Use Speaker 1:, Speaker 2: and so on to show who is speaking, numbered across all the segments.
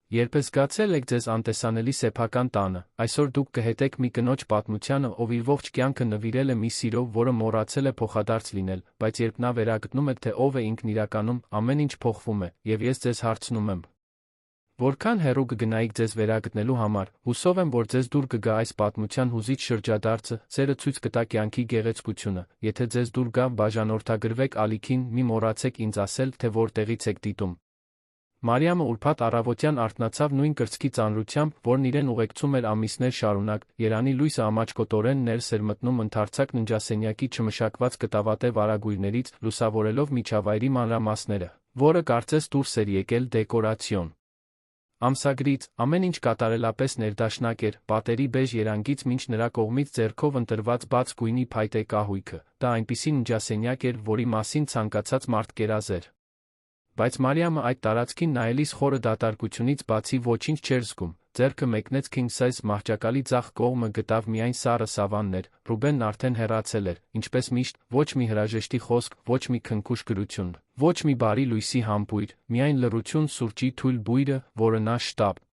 Speaker 1: Երբ զգացել եք ձեզ անտեսանելի սեփական տանը, այսօր դուք կհետեք մի կնոջ պատմությանը, ով իր ողջ կյանքը նվիրել է մի սիրով, որը մոռացել է փոխադարձ լինել, բայց երբ նա վերագտնում է, թե ով է ինքն իրականում, ամեն ինչ փոխվում է, եւ ես ձեզ հարցնում եմ. որքան հեռու կգնայիք ձեզ վերագտնելու համար, հուսով եմ, որ ձեզ դուր կգա այս պատմության հուզիչ շրջադարձը, ձերը ցույց կտա կյանքի գեղեցկությունը, եթե ձեզ դուր գա բաժանորդագրվեք ալիքին, մի մոռացեք ինձ ասել, թե որտեղից եք դիտում։ Մարիամը ուրբաթ առավոտյան արթնացավ նույն կրծքի ծանրությամբ, որն իրեն ուղեկցում էր ամիսներ շարունակ, երանի լույսը ամաչկոտորեն ներս էր մտնում ընդարձակ ննջասենյակի չմշակված կտավատե վարագույրներից, լուսավորելով միջավայրի մանրամասները, որը կարծես դուրս էր եկել դեկորացիոն ամսագրից, ամեն ինչ կատարելապես ներդաշնակ էր, պատերի բեժ երանգից մինչ նրա կողմից ձեռքով ընտրված բաց գույնի փայտե կահույքը, դա այնպիսի ննջասենյակ էր, որի մասին ցանկացած մարդ կերազեր։ Բայց Մարիամը այդ տարածքին նայելիս խորը դատարկությունից բացի ոչինչ չէր զգում, ձեռքը մեկնեց king size մահճակալի ձախ կողմը գտավ միայն սառը սավաններ, Ռուբենն արդեն հեռացել էր, ինչպես միշտ, ոչ մի հրաժեշտի խոսք, ոչ մի քնքուշ գրություն, ոչ մի բարի լույսի համբույր, միայն լռություն, սուրճի թույլ բույրը, որը նա շտապ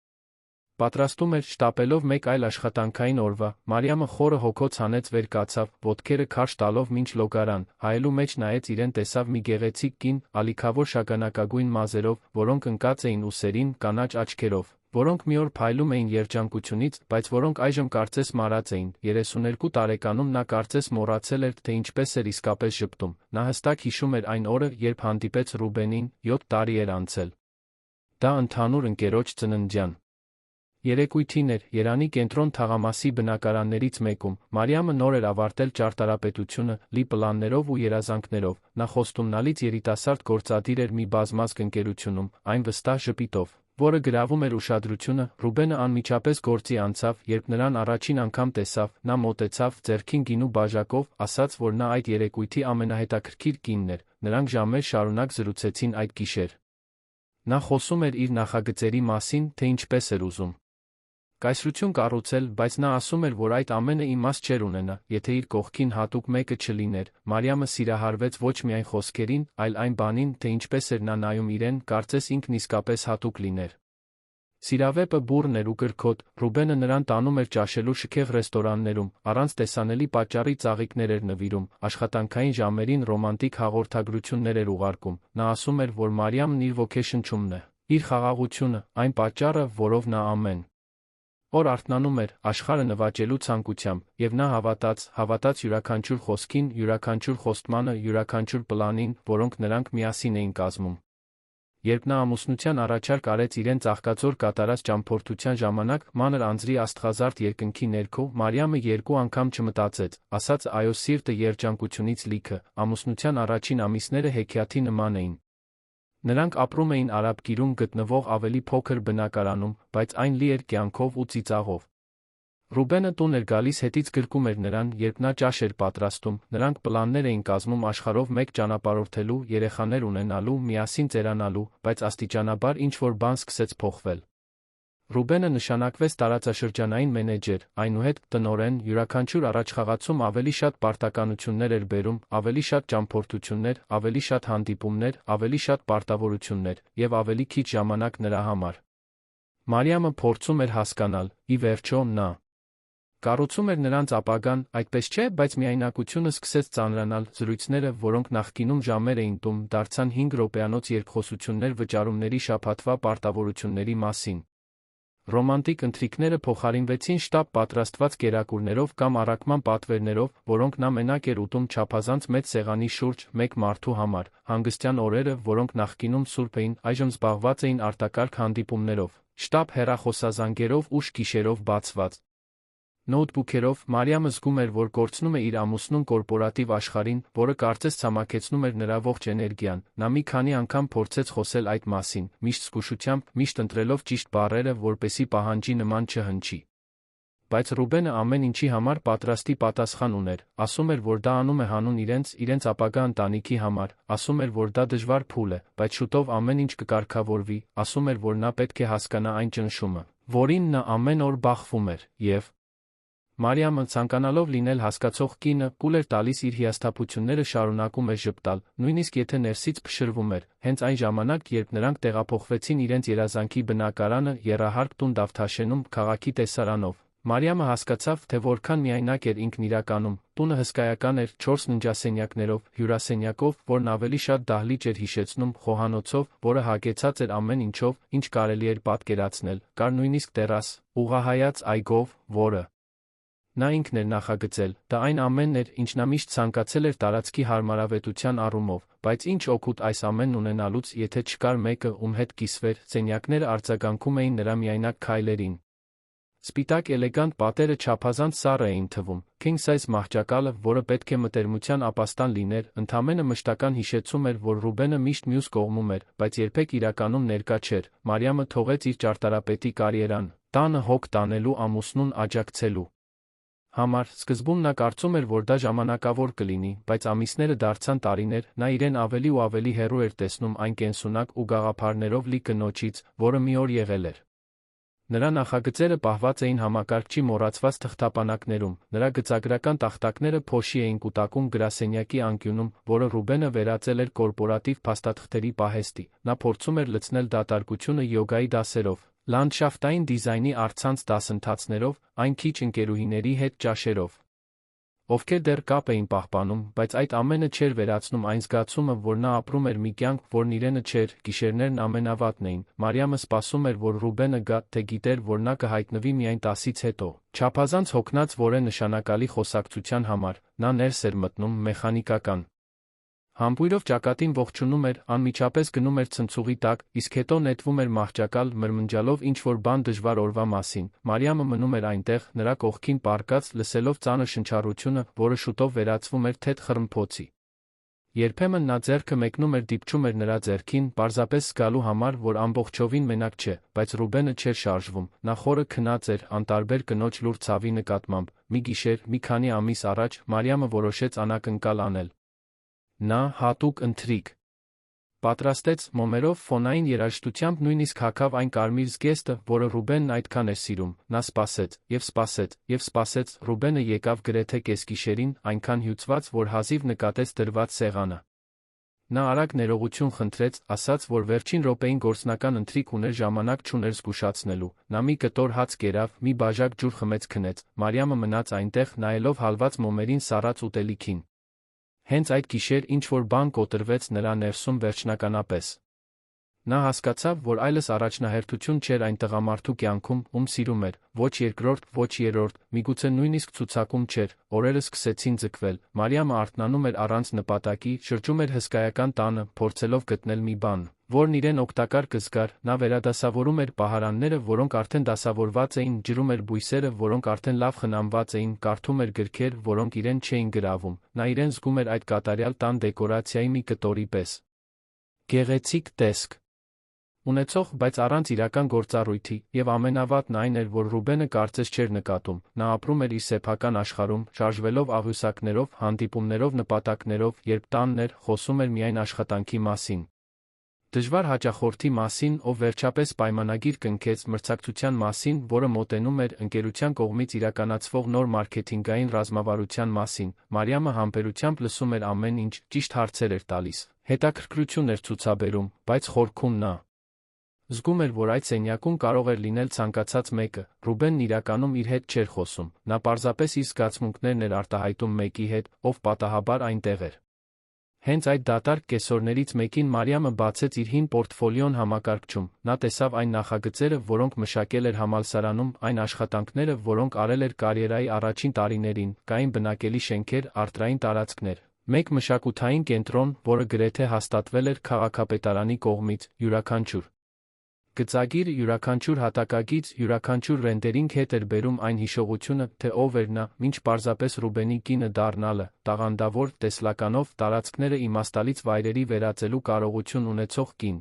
Speaker 1: պատրաստում էր, շտապելով մեկ այլ աշխատանքային օրվա, Մարիամը խորը հոգոց հանեց վեր կացավ, ոտքերը քարշ տալով մինչ լոգարան, հայելու մեջ նայեց իրեն տեսավ մի գեղեցիկ կին, ալիքավոր շագանակագույն մազերով, որոնք ընկած էին ուսերին, կանաչ աչքերով, որոնք մի օր փայլում էին երջանկությունից, բայց որոնք այժմ կարծես մարած էին, 32 տարեկանում նա կարծես մոռացել էր, թե ինչպես էր իսկապես ժպտում, նա հստակ հիշում էր այն օրը, երբ հանդիպեց Ռուբենին, 7 տարի էր անցել։ Դա ընդհանուր ընկերոջ ծննդյան երեկույթին էր, Երանի կենտրոն թաղամասի բնակարաններից մեկում, Մարիամը նոր էր ավարտել ճարտարապետությունը, լի պլաններով ու երազանքներով, նա խոստումնալից երիտասարդ գործադիր էր մի բազմազգ ընկերությունում, այն վստահ ժպիտով, որը գրավում էր ուշադրությունը, Ռուբենը անմիջապես գործի անցավ, երբ նրան առաջին անգամ տեսավ, նա մոտեցավ, ձեռքին գինու բաժակով, ասաց, որ նա այդ երեկույթի ամենահետաքրքիր կինն էր, նրանք ժամեր շարունակ զրուցեցին այդ գիշեր։ Նա խոսում էր իր նախագծերի մասին, թե ինչպես էր ուզում կայսրություն կառուցել, բայց նա ասում էր, որ այդ ամենը իմաստ չէր ունենա, եթե իր կողքին հատուկ մեկը չլիներ։ Մարիամը սիրահարվեց ոչ միայն խոսքերին, այլ այն բանին, թե ինչպես էր նա նայում իրեն, կարծես ինքն իսկապես հատուկ լիներ։ Սիրավեպը բուռն էր ու կրքոտ, Ռուբենը նրան տանում էր ճաշելու շքեղ ռեստորաններում, առանց տեսանելի պատճառի ծաղիկներ էր նվիրում, աշխատանքային ժամերին ռոմանտիկ հաղորդագրություններ էր ուղարկում, նա ասում էր, որ Մարիամն իր ոգեշնչումն է, իր խաղաղությունը, այն պատճառը, որով նա ամեն օր արթնանում էր, աշխարհը նվաճելու ցանկությամբ, եւ նա հավատաց յուրաքանչյուր խոսքին, յուրաքանչյուր խոստմանը, յուրաքանչյուր պլանին, որոնք նրանք միասին էին կազմում։ Երբ նա ամուսնության առաջարկ արեց իրեն ծաղկածոր կատարած ճամփորդության ժամանակ, մանր անձրի աստղազարդ երկնքի ներքո, Մարիամը երկու անգամ չմտածեց, ասաց այո սիրտը երջանկությունից լիքը, ամուսնության առաջին ամիսները հեքիաթի նման էին։ Նրանք ապրում էին Արաբկիրում գտնվող ավելի փոքր բնակարանում, բայց այն լի էր կյանքով ու ծիծաղով։ Ռուբենը տուն էր գալիս հետից գրկում էր նրան, երբ նա ճաշ էր պատրաստում, նրանք պլաններ էին կազմում աշխարհով մեկ ճանապարհորդելու, երեխաներ ունենալու, միասին ծերանալու, բայց աստիճանաբար ինչ-որ բան սկսեց փոխվել։ Ռուբենը նշանակվեց տարածաշրջանային մենեջեր, այնուհետ տնօրեն, յուրաքանչյուր առաջխաղացում ավելի շատ պարտականություններ էր բերում, ավելի շատ ճամփորդություններ, ավելի շատ հանդիպումներ, ավելի շատ պարտավորություններ, եւ ավելի քիչ ժամանակ նրա համար։ Մարիամը փորձում էր հասկանալ, ի վերջո նա կառուցում էր նրանց ապագան, այդպես չէ, բայց միայնակությունը սկսեց ծանրանալ, զրույցները, որոնք նախկինում ժամեր էին տում, դարձան 5 րոպեանոց երկխոսություններ վճարումների շաբաթվա պարտավորությունների մասին։ Ռոմանտիկ ընթրիքները փոխարինվեցին շտապ պատրաստված կերակուրներով կամ առաքման պատվերներով, որոնք նա մենակ էր ուտում չափազանց մեծ սեղանի շուրջ, մեկ մարդու համար, հանգստյան օրերը, որոնք նախկինում սուրբ էին, այժմ զբաղված էին արտակարգ հանդիպումներով, շտապ հեռախոսազանգերով ուշ գիշերով բացված նոթբուքերով, Մարիամը զգում էր, որ կորցնում է իր ամուսնուն կորպորատիվ աշխարհին, որը կարծես ցամաքեցնում էր նրա ողջ էներգիան, նա մի քանի անգամ փորձեց խոսել այդ մասին, միշտ զգուշությամբ, միշտ ընտրելով ճիշտ բառերը, որպեսզի պահանջի նման չհնչի։ Բայց Ռուբենը ամեն ինչի համար պատրաստի պատասխան ուներ, ասում էր, որ դա անում է հանուն իրենց ապագա ընտանիքի համար, ասում էր, որ դա դժվար փուլ է, բայց շուտով ամեն ինչ կկարգավորվի, ասում էր, որ նա պետք է հասկանա այն ճնշումը, որին նա ամեն օր բախվում էր, եւ Մարիամը, ցանկանալով լինել հասկացող կինը, կուլ էր տալիս իր հիասթափությունները շարունակում էր ժպտալ, նույնիսկ եթե ներսից փշրվում էր, հենց այն ժամանակ, երբ նրանք տեղափոխվեցին իրենց երազանքի բնակարանը եռահարկ տուն Դավթաշենում, քաղաքի տեսարանով։ Մարիամը հասկացավ, թե որքան միայնակ էր ինքն իրականում, տունը հսկայական էր, 4 ննջասենյակներով, հյուրասենյակով, որն ավելի շատ դահլիճ էր հիշեցնում, խոհանոցով, որը հագեցած էր ամեն ինչով, ինչ կարելի էր պատկերացնել, կար նույնիսկ տերաս, ուղղահայաց այգով, որը նա ինքն էր նախագծել, դա այն ամենն էր, ինչ նա միշտ ցանկացել էր տարածքի հարմարավետության առումով, բայց ինչ օգուտ այս ամենն ունենալուց, եթե չկար մեկը, ում հետ կիսվեր, սենյակները արձագանքում էին նրա միայնակ քայլերին։ Սպիտակ էլեգանտ պատերը չափազանց սառը էին թվում, king size մահճակալը, որը պետք է մտերմության ապաստան լիներ, ընդամենը մշտական հիշեցում էր, որ Ռուբենը միշտ մյուս կողմում էր, բայց երբեք իրականում ներկա չէր։ Մարիամը թողեց իր ճարտարապետի կարիերան, տանը հոգ տանելու ամուսնուն աջակցելու համար, սկզբում նա կարծում էր, որ դա ժամանակավոր կլինի, բայց ամիսները դարձան տարիներ, նա իրեն ավելի ու ավելի հեռու էր տեսնում այն կենսունակ ու գաղափարներով լի կնոջից, որը մի օր եղել էր։ Նրա նախագծերը պահված էին համակարգչի մոռացված թղթապանակներում, նրա գծագրական տախտակները փոշի էին կուտակում գրասենյակի անկյունում, որը Ռուբենը վերածել էր կորպորատիվ փաստաթղթերի պահեստի, նա փորձում էր լցնել դատարկությունը յոգայի դասերով, լանդշաֆտային դիզայնի առցանց դասընթացներով, այն քիչ ընկերուհիների հետ ճաշերով, ովքեր դեռ կապ էին պահպանում, բայց այդ ամենը չէր վերացնում այն զգացումը, որ նա ապրում էր մի կյանք, որն իրենը չէր, գիշերներն ամենավատն էին, Մարիամը սպասում էր, որ Ռուբենը գա, թե գիտեր, որ նա կհայտնվի միայն 10-ից հետո, չափազանց հոգնած, որ է նշանակալի խոսակցության համար, նա ներս էր մտնում մեխանիկական համբույրով ճակատին ողջունում էր, անմիջապես գնում էր ցնցուղի տակ, իսկ հետո նետվում էր մահճակալ, մրմնջալով ինչ-որ բան դժվար օրվա մասին։ Մարիամը մնում էր այնտեղ, նրա կողքին պառկած, լսելով ծանր շնչառությունը, որը շուտով վերածվում էր թեթ խռմփոցի։ Երբեմն նա ձեռքը մեկնում էր դիպչում էր նրա ձեռքին, պարզապես զգալու համար, որ ամբողջովին մենակ չէ, բայց Ռուբենը չէր շարժվում, նա խորը քնած էր, անտարբեր կնոջ լուր ցավի նկատմամբ։ Մի գիշեր, մի քանի ամիս առաջ, Մարիամը որոշեց անակնկալ անել։ Նա հատուկ ընթրիք պատրաստեց, մոմերով, ֆոնային երաժշտությամբ նույնիսկ հագավ այն կարմիր զգեստը, որը Ռուբենն այդքան էր սիրում։ Նա սպասեց, եւ սպասեց, եւ սպասեց, Ռուբենը եկավ գրեթե կեսգիշերին, այնքան հյուծված, որ հազիվ նկատեց դրված սեղանը։ Նա արագ ներողություն խնդրեց, ասաց, որ վերջին րոպեին գործնական ընթրիք ուներ, ժամանակ չուներ զգուշացնելու։ Նա մի կտոր հաց կերավ, մի բաժակ ջուր խմեց քնեց։ Մարիամը մնաց այնտեղ, նայելով հալված մոմերին սառած ուտելիքին։ Հենց այդ գիշեր ինչ-որ բան կոտրվեց նրա ներսում վերջնականապես։ Նա հասկացավ, որ այլս առաջնահերթություն չէր այն տղամարդու կյանքում, ում սիրում էր, ոչ երկրորդ, ոչ երրորդ, միգուցե նույնիսկ ցուցակում չէր, օրերը սկսեցին ձգվել, Մարիամը արթնանում էր առանց նպատակի, շրջում էր հսկայական տանը, փորձելով գտնել մի բան, որն իրեն օգտակար կզգար, նա վերադասավորում էր պահարանները, որոնք արդեն դասավորված էին, ջրում էր բույսերը, որոնք արդեն լավ խնամված էին, կարդում էր գրքեր, որոնք իրեն չէին գրավում, նա իրեն զգում էր այդ կատարյալ տան դեկորացիայի մի կտորի պես։ Գեղեցիկ տեսք ունեցող, բայց առանց իրական գործառույթի, եւ ամենավատն այն էր, որ Ռուբենը կարծես չէր նկատում, նա ապրում էր իր սեփական աշխարհում, շարժվելով աղյուսակներով, հանդիպումներով, նպատակներով, երբ տանն էր, խոսում էր միայն աշխատանքի մասին։ Դժվար հաճախորդի մասին, ով վերջապես պայմանագիր կնքեց, մրցակցության մասին, որը մոտենում էր, ընկերության կողմից իրականացվող նոր մարքեթինգային ռազմավարության մասին, Մարիամը համբերությամբ լսում էր ամեն ինչ, ճիշտ հարցեր էր տալիս, հետաքրքրություն էր ցուցաբերում, բայց խորքում նա զգում էր, որ այդ սենյակում կարող էր լինել ցանկացած մեկը, Ռուբենն իրականում իր հետ չէր խոսում, նա պարզապես իր զգացմունքներն էր արտահայտում մեկի հետ, ով պատահաբար այնտեղ էր։ Հենց այդ դատարկ կեսօրներից մեկին Մարիամը բացեց իր հին պորտֆոլիոն համակարգչում, նա տեսավ այն նախագծերը, որոնք մշակել էր համալսարանում, այն աշխատանքները, որոնք արել էր կարիերայի առաջին տարիներին, կային բնակելի շենքեր, արտրային տարածքներ, մեկ մշակութային կենտրոն, որը գրեթե հաստատվել էր քաղաքապետարանի կողմից, յուրաքանչյուր գծագիր, յուրաքանչյուր հատակագիծ, յուրաքանչյուր ռենդերինգ հետ էր բերում այն հիշողությունը, թե ով էր նա, մինչ պարզապես Ռուբենի կինը դառնալը, տաղանդավոր, տեսլականով, տարածքները իմաստալից վայրերի վերածելու կարողություն ունեցող կին,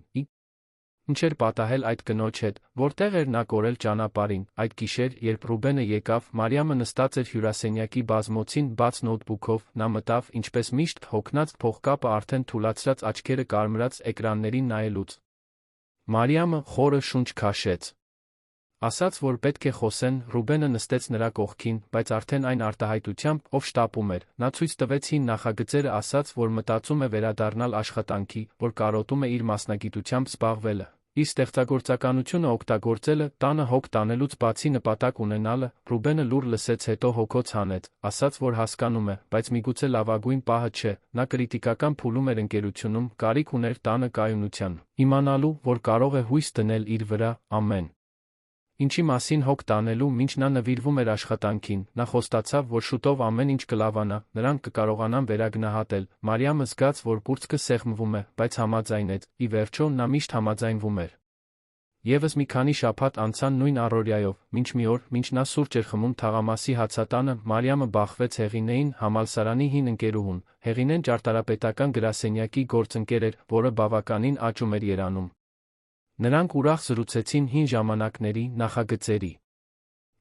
Speaker 1: ինչ էր պատահել այդ կնոջ հետ, որտեղ էր նա կորել ճանապարհին, այդ գիշեր, երբ Ռուբենը եկավ, Մարիամը նստած էր հյուրասենյակի բազմոցին, բաց նոթբուքով, նա մտավ, ինչպես միշտ, հոգնած, փողկապը արդեն թուլացրած աչքերը կարմրած էկրաններին նայելուց։ Մարիամը խորը շունչ քաշեց։ Ասաց, որ պետք է խոսեն, Ռուբենը նստեց նրա կողքին, բայց արդեն այն արտահայտությամբ, ով շտապում էր, նա ցույց տվեց հին նախագծերը, ասաց, որ մտածում է վերադառնալ աշխատանքի, որ կարոտում է իր մասնագիտությամբ զբաղվելը, իր ստեղծագործականությունը օգտագործելը, տանը հոգ տանելուց բացի նպատակ ունենալը։ Ռուբենը լուր լսեց, հետո հոգոց հանեց, ասաց, որ հասկանում է, բայց միգուցե լավագույն պահը չէ, նա կրիտիկական փուլում էր ընկերությունում, կարիք ուներ տանը կայունության, իմանալու, որ կարող է հույս դնել իր վրա, ամեն ինչի մասին հոգ տանելու, մինչ նա նվիրվում էր աշխատանքին, նա խոստացավ, որ շուտով ամեն ինչ կլավանա, նրանք կկարողանան վերագնահատել։ Մարիամը զգաց, որ կուրծքը սեղմվում է, բայց համաձայնեց, ի վերջո նա միշտ համաձայնվում էր։ Եվս մի քանի շաբաթ անցան նույն առօրյայով, մինչ մի օր, մինչ նա սուրճ էր խմում թաղամասի հացատանը, Մարիամը բախվեց Հեղինեին, համալսարանի հին ընկերուհուն։ Հեղինեն ճարտարապետական գրասենյակի գործընկեր էր, որը բավականին աճում էր երանում։ Նրանք ուրախ զրուցեցին հին ժամանակների, նախագծերի,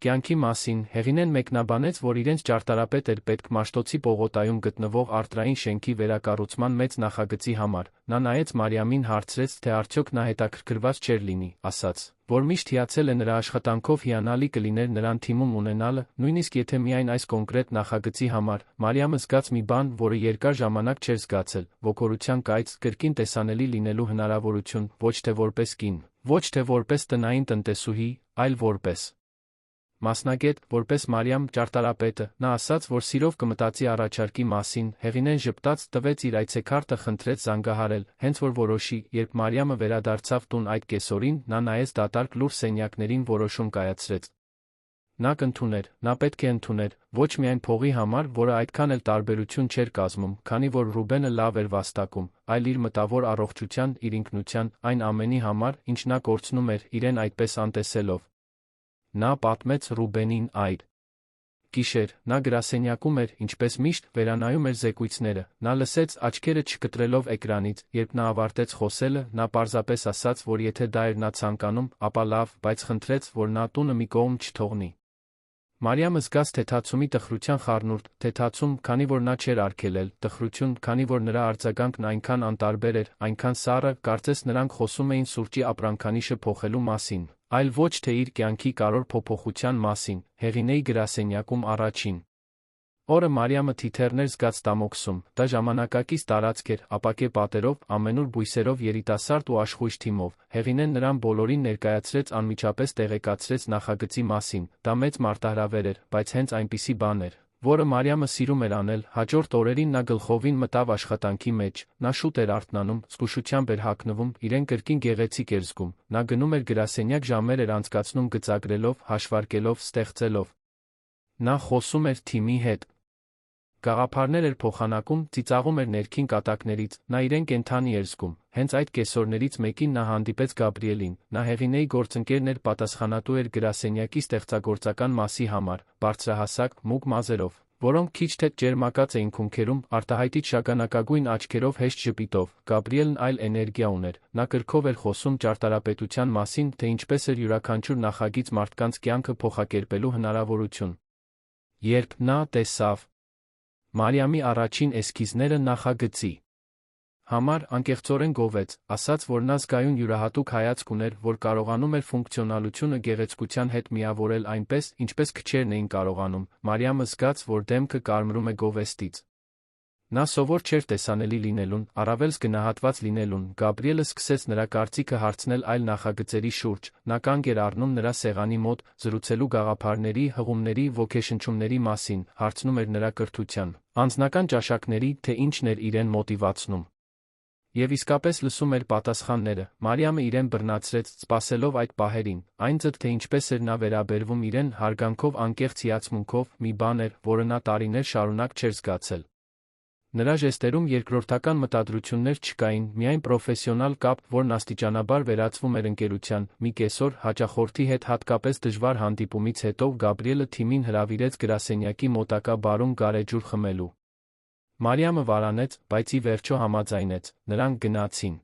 Speaker 1: կյանքի մասին։ Հեղինեն մեկնաբանեց, որ իրենց ճարտարապետ էր պետք Մաշտոցի պողոտայում գտնվող արտրային շենքի վերակառուցման մեծ նախագծի համար։ Նա նայեց Մարիամին, հարցրեց, թե արդյոք նա հետաքրքրված չէր լինի, ասաց, որ միշտ հիացել է նրա աշխատանքով, հիանալի կլիներ նրան թիմում ունենալը, նույնիսկ եթե միայն այս կոնկրետ նախագծի համար։ Մարիամը զգաց մի բան, որը երկար ժամանակ չէր զգացել՝ ոգորության կայծ, կրկին տեսանելի լինելու հնարավորություն, ոչ թե որպես կին, ոչ թե որպես տնային տնտեսուհի, այլ որպես մասնագետ, որպես Մարիամ ճարտարապետը։ Նա ասաց, որ սիրով կմտածի առաջարկի մասին։ Հեղինեն ժպտաց, տվեց իր այցեքարտը, խնդրեց զանգահարել, հենց որ որոշի։ Երբ Մարիամը վերադարձավ տուն այդ կեսօրին, նա նայեց դատարկ լուր սենյակներին, որոշում կայացրեց։ Նա կընդուներ, նա պետք է ընդուներ, ոչ միայն փողի համար, որը այդքան էլ տարբերություն չէր կազմում, քանի որ Ռուբենը լավ էր վաստակում, այլ իր մտավոր առողջության, իր ինքնության, այն ամենի համար, ինչ նա կորցնում էր, իրեն այդպես անտեսելով։ Նա պատմեց Ռուբենին այդ գիշեր, նա գրասենյակում էր, ինչպես միշտ, վերանայում էր զեկույցները, նա լսեց, աչքերը չկտրելով էկրանից, երբ նա ավարտեց խոսելը, նա պարզապես ասաց, որ եթե դա էր նա ցանկանում, ապա լավ, բայց խնդրեց, որ նա տունը մի կողմ չթողնի։ Մարիամը զգաց թեթացումի տխրության խառնուրդ, թեթացում, քանի որ նա չէր արգելել, տխրություն, քանի որ նրա արձագանքն այնքան անտարբեր էր, այնքան սառը, կարծես նրանք խոսում էին սուրճի ապրանքանիշը փոխելու մասին, այլ ոչ թե իր կյանքի կարևոր փոփոխության մասին։ Հեղինեի գրասենյակում առաջին օրը Մարիամը թիթեռներ զգաց ստամոքսում, դա ժամանակակից տարածք էր, ապակե պատերով, ամենուր բույսերով, երիտասարդ ու աշխույժ թիմով։ Հեղինեն նրան բոլորին ներկայացրեց, անմիջապես տեղեկացրեց նախագծի մասին, դա մեծ մարտահրավեր էր, բայց հենց այնպիսի բան էր, որը Մարիամը սիրում էր անել։ Հաջորդ օրերին նա գլխովին մտավ աշխատանքի մեջ, նա շուտ էր արթնանում, զգուշությամբ էր հագնվում, իրեն կրկին գեղեցիկ էր զգում, նա գնում էր գրասենյակ, ժամեր էր անցկացնում գծագրելով, հաշվարկելով, ստեղծելով։ Նա խոսում էր թիմի հետ, գաղափարներ էր փոխանակում, ծիծաղում էր ներքին կատակներից, նա իրեն կենդանի էր զգում։ Հենց այդ կեսօրներից մեկին նա հանդիպեց Գաբրիելին, նա Հեղինեի գործընկերն էր, պատասխանատու էր գրասենյակի ստեղծագործական մասի համար, բարձրահասակ, մուգ մազերով, որոնք քիչ թե ճերմակած էին քունքերում, արտահայտիչ շագանակագույն աչքերով, հեշտ ժպիտով։ Գաբրիելն այլ էներգիա ուներ, նա կրքով էր խոսում ճարտարապետության մասին, թե ինչպես էր յուրաքանչյուր նախագիծ մարդկանց կյանքը փոխակերպելու հնարավորություն։ Երբ նա տեսավ Մարիամի առաջին էսքիզները նախագծի համար, անկեղծորեն գովեց, ասաց, որ նա զգայուն յուրահատուկ հայացք ուներ, որ կարողանում էր ֆունկցիոնալությունը գեղեցկության հետ միավորել այնպես, ինչպես քչերն էին կարողանում։ Մարիամը զգաց, որ դեմքը կարմրում է գովեստից։ Նա սովոր չէր տեսանելի լինելուն, առավել գնահատված լինելուն։ Գաբրիելը սկսեց նրա կարծիքը հարցնել այլ նախագծերի շուրջ, նա կանգ էր առնում նրա սեղանի մոտ, զրուցելու գաղափարների, հղումների, ոգեշնչումների մասին, հարցնում էր նրա կրթության, անձնական ճաշակների, թե ինչն էր իրեն մոտիվացնում։ Եվ իսկապես լսում էր պատասխանները։ Մարիամը իրեն բռնացրեց, սպասելով այդ պահերին, այն ձդ, թե ինչպես էր նա վերաբերվում իրեն, հարգանքով, անկեղծ հիացմունքով, մի բան էր, որը նա տարիներ շարունակ չէր զգացել։ Նրա ժեստերում երկրորդական մտադրություններ չկային, միայն պրոֆեսիոնալ կապ, որն աստիճանաբար վերածվում էր ընկերության։ Մի կեսօր, հաճախորդի հետ հատկապես դժվար հանդիպումից հետո, Գաբրիելը թիմին հրավիրեց գրասենյակի մոտակա բարում գարեջուր խմելու։ Մարիամը վարանեց, բայց ի վերջո համաձայնեց, նրանք գնացին։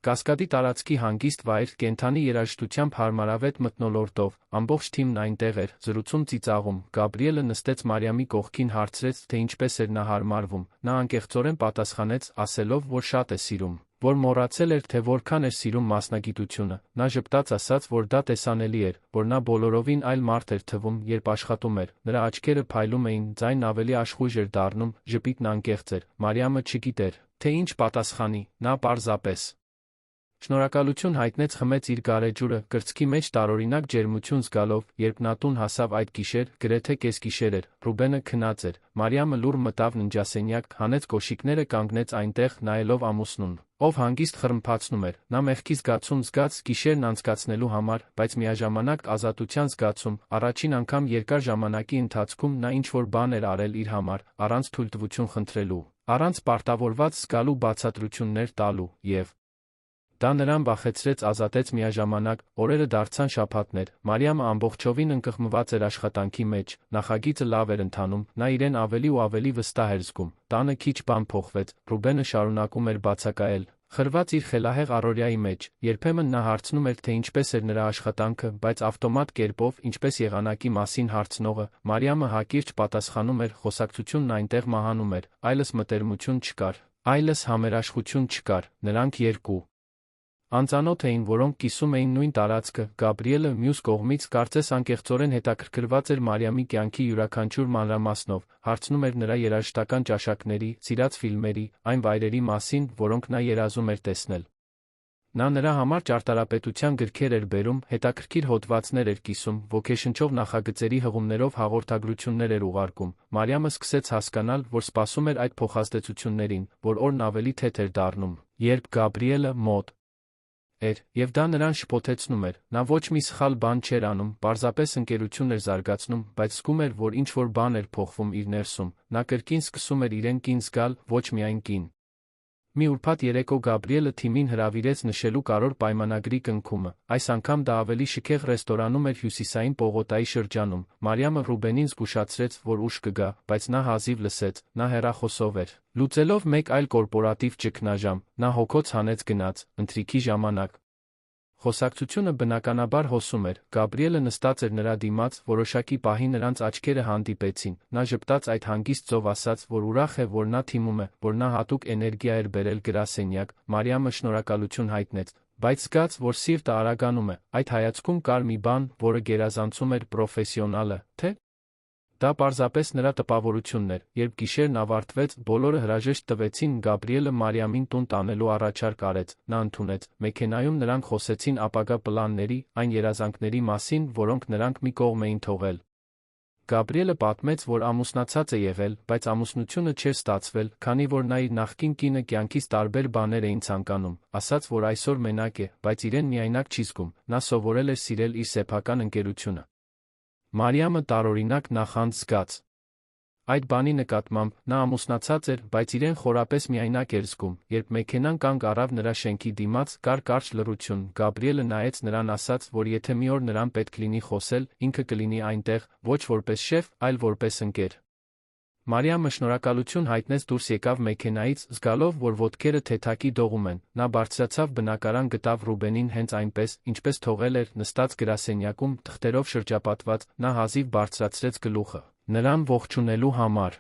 Speaker 1: Կասկադի տարածքի հանգիստ վայր, կենդանի երաժշտությամբ հարմարավետ մթնոլորտով, ամբողջ թիմն այնտեղ էր, զրուցում, ծիծաղում։ Գաբրիելը նստեց Մարիամի կողքին, հարցրեց, թե ինչպես էր նա հարմարվում։ Նա անկեղծորեն պատասխանեց, ասելով, որ շատ է սիրում։ որ մոռացել էր, թե որքան էր սիրում մասնագիտությունը, նա ժպտաց ասաց, որ դա տեսանելի էր, որ նա բոլորովին այլ մարդ էր թվում, երբ աշխատում էր, նրա աչքերը փայլում էին, ձայնն ավելի աշխույժ էր դառնում, ժպիտն անկեղծ էր, Մարիամը չգիտեր, թե ինչ պատասխանի, նա պարզապես շնորհակալություն հայտնեց, խմեց իր գարեջուրը, կրծքի մեջ տարօրինակ ջերմություն զգալով, երբ նա տուն հասավ այդ գիշեր, գրեթե կեսգիշեր էր, Ռուբենը քնած էր, Մարիամը լուռ մտավ ննջասենյակ, հանեց կոշիկները, կանգնեց այնտեղ, նայելով ամուսնուն, ով հանգիստ խռմփացնում էր, նա մեղքի զգացում զգաց գիշերն անցկացնելու համար, բայց միաժամանակ ազատության զգացում, առաջին անգամ երկար ժամանակի ընթացքում նա ինչ-որ բան էր արել իր համար, առանց թույլտվություն խնդրելու, առանց պարտավորված զգալու բացատրություններ տալու, և դա նրան վախեցրեց, ազատեց միաժամանակ, օրերը դարձան շաբաթներ, Մարիամը ամբողջովին ընկղմված էր աշխատանքի մեջ, նախագիծը լավ էր ընթանում, նա իրեն ավելի ու ավելի վստահ էր զգում, տանը քիչ բան փոխվեց, Ռուբենը շարունակում էր բացակայել, խրված իր խելահեղ առօրյայի մեջ, երբեմն նա հարցնում էր, թե ինչպես էր նրա աշխատանքը, բայց ավտոմատ կերպով, ինչպես եղանակի մասին հարցնողը, Մարիամը հակիրճ պատասխանում էր, խոսակցությունն այնտեղ մահանում էր, այլս մտերմություն չկար, այլս համերաշխություն չկար, նրանք երկու անծանոթ էին, որոնք կիսում էին նույն տարածքը, Գաբրիելը, մյուս կողմից, կարծես անկեղծորեն հետաքրքրված էր Մարիամի կյանքի յուրաքանչյուր մանրամասնով, հարցնում էր նրա երաժշտական ճաշակների, սիրած ֆիլմերի, այն վայրերի մասին, որոնք նա երազում էր տեսնել։ Նա նրա համար ճարտարապետության գրքեր էր բերում, հետաքրքիր հոդվածներ էր կիսում, ոգեշնչող նախագծերի հղումներով հաղորդագրություններ էր ուղարկում, Մարիամը սկսեց հասկանալ, որ սպասում էր այդ փոխազդեցություններին, որ օրն ավելի թեթ էր դառնում, երբ Գաբրիելը մոտ էր, և դա նրան շփոթեցնում էր, նա ոչ մի սխալ բան չէր անում, պարզապես ընկերություն էր զարգացնում, բայց զգում էր, որ ինչ-որ բան էր փոխվում իր ներսում, նա կրկին սկսում էր իրեն կին զգալ, ոչ միայն կին։ Մի ուրբաթ երեկո Գաբրիելը թիմին հրավիրեց նշելու կարևոր պայմանագրի կնքումը, այս անգամ դա ավելի շքեղ ռեստորանում էր Հյուսիսային պողոտայի շրջանում, Մարիամը Ռուբենին զգուշացրեց, որ ուշ կգա, բայց նա հազիվ լսեց, նա հեռախոսով էր, լուծելով մեկ այլ կորպորատիվ ճգնաժամ, նա հոգոց հանեց գնաց, ընթրիքի ժամանակ։ Խոսակցությունը բնականաբար հոսում էր, Գաբրիելը նստած էր նրա դիմաց, որոշակի պահի նրանց աչքերը հանդիպեցին, նա ժպտաց այդ հանգիստ ծով ասաց, որ ուրախ է, որ նա թիմում է, որ նա հատուկ էներգիա էր բերել գրասենյակ, Մարիամը շնորհակալություն հայտնեց, բայց զգաց, որ սիրտը արագանում է, այդ հայացքում կար մի բան, որը գերազանցում էր պրոֆեսիոնալը, թե դա պարզապես նրա տպավորությունն էր, երբ գիշերն ավարտվեց, բոլորը հրաժեշտ տվեցին, Գաբրիելը Մարիամին տուն տանելու առաջարկ արեց, նա ընդունեց, մեքենայում նրանք խոսեցին ապագա պլանների, այն երազանքների մասին, որոնք նրանք մի կողմ էին թողել։ Գաբրիելը պատմեց, որ ամուսնացած է եղել, բայց ամուսնությունը չէր ստացվել, քանի որ նա իր նախկին կինը կյանքից տարբեր բաներ էին ցանկանում, ասաց, որ այսօր մենակ է, բայց իրեն միայնակ չի զգում, նա սովորել էր սիրել իր սեփական ընկերությունը։ Մարիամը տարօրինակ նախանձ զգաց այդ բանի նկատմամբ, նա ամուսնացած էր, բայց իրեն խորապես միայնակ էր զգում, երբ մեքենան կանգ առավ նրա շենքի դիմաց, կար կարճ լռություն, Գաբրիելը նայեց նրան, ասաց, որ եթե մի օր նրան պետք լինի խոսել, ինքը կլինի այնտեղ, ոչ որպես շեֆ, այլ որպես ընկեր։ Մարիամը շնորհակալություն հայտնեց, դուրս եկավ մեքենայից, զգալով, որ ոտքերը թեթակի դողում են, նա բարձրացավ բնակարան, գտավ Ռուբենին հենց այնպես, ինչպես թողել էր, նստած գրասենյակում, թղթերով շրջապատված, նա հազիվ բարձրացրեց գլուխը, նրան ողջունելու համար։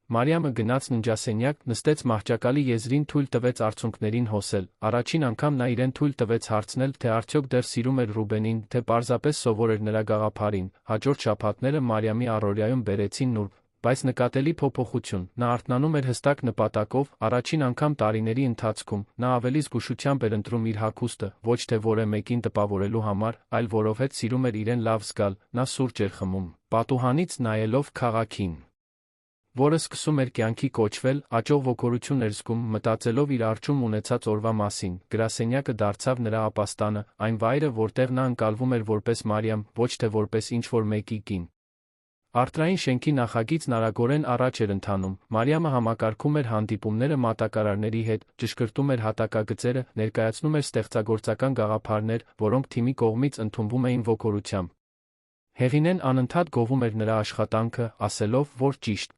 Speaker 1: Մարիամը գնաց ննջասենյակ, նստեց մահճակալի եզրին, թույլ տվեց արցունքներին հոսել, առաջին անգամ նա իրեն թույլ տվեց հարցնել, թե արդյոք դեռ սիրում էր Ռուբենին, թե պարզապես սովոր էր նրա գաղափարին, հաջորդ շաբաթները Մարիամի առօրյայում բերեցին նուրբ, բայց նկատելի փոփոխություն, նա արթնանում էր հստակ նպատակով, առաջին անգամ տարիների ընթացքում, նա ավելի զգուշությամբ էր ընտրում իր հագուստը, ոչ թե որևէ մեկին տպավորելու համար, այլ որովհետև սիրում էր իրեն լավ զգալ, նա սուրճ էր խմում, պատուհանից նայելով քաղաքին, որը սկսում էր կյանքի կոչվել, աճող ոգորություն էր զգում, մտածելով իր առջում ունեցած օրվա մասին, գրասենյակը դարձավ նրա ապաստանը, այն վայրը, որտեղ նա ընկալվում էր որպես Մարիամ, ոչ թե որպես ինչ-որ մեկի կին։ Արտրային շենքի նախագիծն արագորեն առաջ էր ընթանում, Մարիամը համակարգում էր հանդիպումները մատակարարների հետ, ճշգրտում էր հատակագծերը, ներկայացնում էր ստեղծագործական գաղափարներ, որոնք թիմի կողմից ընդունվում էին ոգորությամբ։ Հեղինեն անընդհատ գովում էր նրա աշխատանքը, ասելով, որ ճիշտ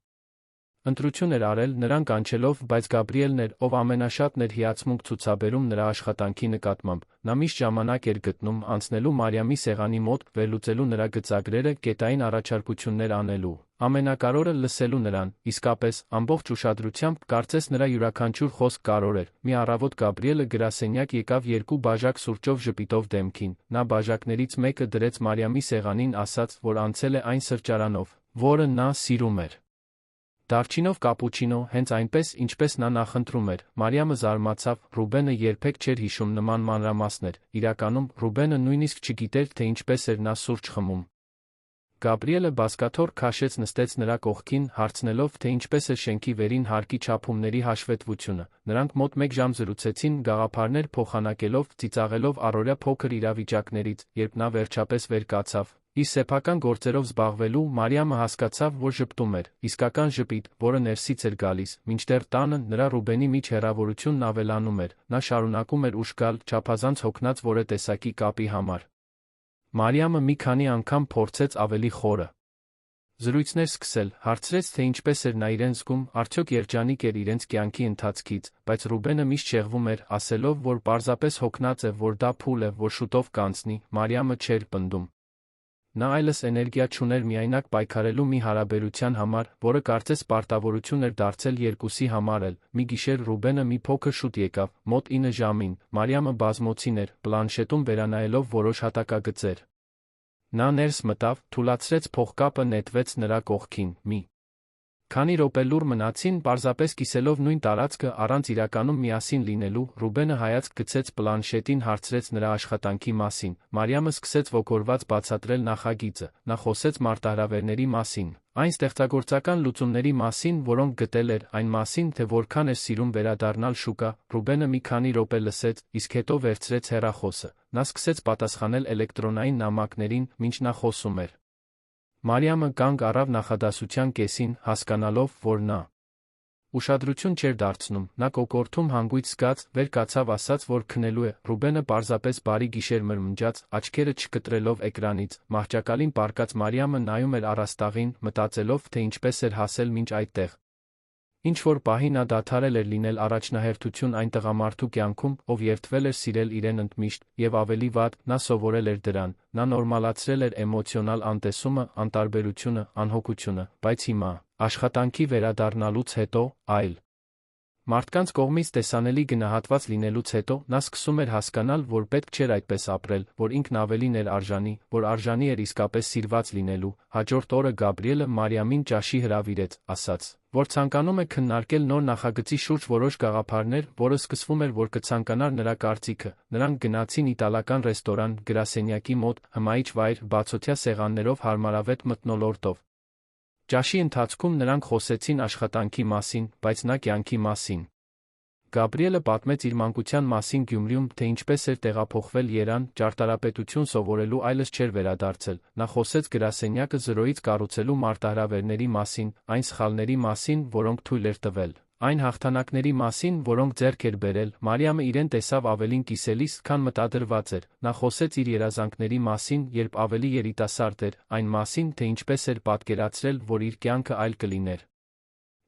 Speaker 1: Ընտրություն էր արել նրան կանչելով, բայց Գաբրիելն էր, ով ամենաշատն էր հիացմունք ցուցաբերում նրա աշխատանքի նկատմամբ, նա միշտ ժամանակ էր գտնում անցնելու Մարիամի սեղանի մոտ, վերլուծելու նրա գծագրերը, կետային առաջարկություններ անելու, ամենակարևորը լսելու նրան, իսկապես, ամբողջ ուշադրությամբ, կարծես նրա յուրաքանչյուր խոսք կարևոր էր։ Մի առավոտ Գաբրիելը գրասենյակ եկավ 2 բաժակ սուրճով ժպիտով դեմքին, նա բաժակներից մեկը դրեց Մարիամի սեղանին, ասաց, որ անցել է այն սրճարանով, որը նա սիրում էր։ Դարչինով կապուչինո, հենց այնպես, ինչպես նա նախընտրում էր։ Մարիամը զարմացավ, Ռուբենը երբեք չէր հիշում նման մանրամասներ, իրականում, Ռուբենը նույնիսկ չգիտեր, թե ինչպես էր նա սուրճ խմում։ Գաբրիելը բազկաթոռ քաշեց նստեց նրա կողքին, հարցնելով, թե ինչպես է շենքի վերին հարկի չափումների հաշվետվությունը։ Նրանք մոտ 1 ժամ զրուցեցին, գաղափարներ փոխանակելով, ծիծաղելով առօրյա փոքր իրավիճակներից, երբ նա վերջապես վեր կացավ։ Իր սեփական գործերով զբաղվելու, Մարիամը հասկացավ, որ ժպտում էր, իսկական ժպիտ, որը ներսից էր գալիս, մինչդեռ տանը, նրա Ռուբենի միջ հեռավորությունն ավելանում էր, նա շարունակում էր ուշ գալ, չափազանց հոգնած որը տեսակի կապի համար։ Մարիամը մի քանի անգամ փորձեց ավելի խորը զրույցներ սկսել, հարցրեց, թե ինչպես էր նա իրեն զգում, արդյոք երջանիկ էր իրենց կյանքի ընթացքից, բայց Ռուբենը միշտ շեղվում էր, ասելով, որ պարզապես հոգնած է, որ դա փուլ է, որ շուտով կանցնի, Մարիամը չէր պնդում։ Նա այլս էներգիա չուներ միայնակ պայքարելու մի հարաբերության համար, որը կարծես պարտավորություն էր դարձել երկուսի համար էլ։ Մի գիշեր Ռուբենը մի փոքր շուտ եկավ, մոտ 9 ժամին, Մարիամը բազմոցին էր, պլանշետում վերանայելով որոշ հատակագծեր։ Նա ներս մտավ, թուլացրեց փողկապը, նետվեց նրա կողքին, մի քանի րոպե լուռ մնացին, պարզապես կիսելով նույն տարածքը, առանց իրականում միասին լինելու, Ռուբենը հայացք գցեց պլանշետին, հարցրեց նրա աշխատանքի մասին, Մարիամը սկսեց ոգորված բացատրել նախագիծը, նա խոսեց մարտահրավերների մասին, այն ստեղծագործական լուծումների մասին, որոնք գտել էր, այն մասին, թե որքան էր սիրում վերադառնալ շուկա, Ռուբենը մի քանի րոպե լսեց, իսկ հետո վերցրեց հեռախոսը, նա սկսեց պատասխանել էլեկտրոնային նամակներին, մինչ նա խոսում էր։ Մարիամը կանգ առավ նախադասության կեսին, հասկանալով, որ նա ուշադրություն չէր դարձնում, նա կոկորդում հանգույց զգաց, վեր կացավ, ասաց, որ քնելու է, Ռուբենը պարզապես բարի գիշեր մրմնջաց, աչքերը չկտրելով էկրանից, մահճակալին պառկած Մարիամը նայում էր առաստաղին, մտածելով, թե ինչպես էր հասել մինչ այդտեղ։ Ինչ-որ պահի նա դադարել էր լինել առաջնահերթություն այն տղամարդու կյանքում, ով երդվել էր սիրել իրեն ընդմիշտ, եւ ավելի վատ, նա սովորել էր դրան, նա նորմալացրել էր էմոցիոնալ անտեսումը, անտարբերությունը, անհոգությունը, բայց հիմա, աշխատանքի վերադառնալուց հետո, այլ մարդկանց կողմից տեսանելի գնահատված լինելուց հետո, նա սկսում էր հասկանալ, որ պետք չէր այդպես ապրել, որ ինքն ավելին էր արժանի, որ արժանի էր իսկապես սիրված լինելու։ Հաջորդ օրը Գաբրիելը Մարիամին ճաշի հրավիրեց, ասաց, որ ցանկանում է քննարկել նոր նախագծի շուրջ որոշ գաղափարներ, որը սկսվում էր, որ կցանկանար նրա կարծիքը։ Նրանք գնացին իտալական ռեստորան, գրասենյակի մոտ, հմայիչ վայր, բացօթյա սեղաններով, հարմարավետ մթնոլորտով։ Ճաշի ընթացքում նրանք խոսեցին աշխատանքի մասին, բայց նա կյանքի մասին։ Գաբրիելը պատմեց իր մանկության մասին Գյումրիում, թե ինչպես էր տեղափոխվել Երևան, ճարտարապետություն սովորելու, այլս չէր վերադարձել։ Նա խոսեց գրասենյակը զրոյից կառուցելու մարտահրավերների մասին, այն սխալների մասին, որոնք թույլ էր տվել, այն հաղթանակների մասին, որոնք ձեռք էր բերել։ Մարիամը իրեն տեսավ ավելին կիսելիս, քան մտադրված էր։ Նա խոսեց իր երազանքների մասին, երբ ավելի երիտասարդ էր, այն մասին, թե ինչպես էր պատկերացրել, որ իր կյանքը այլ կլիներ։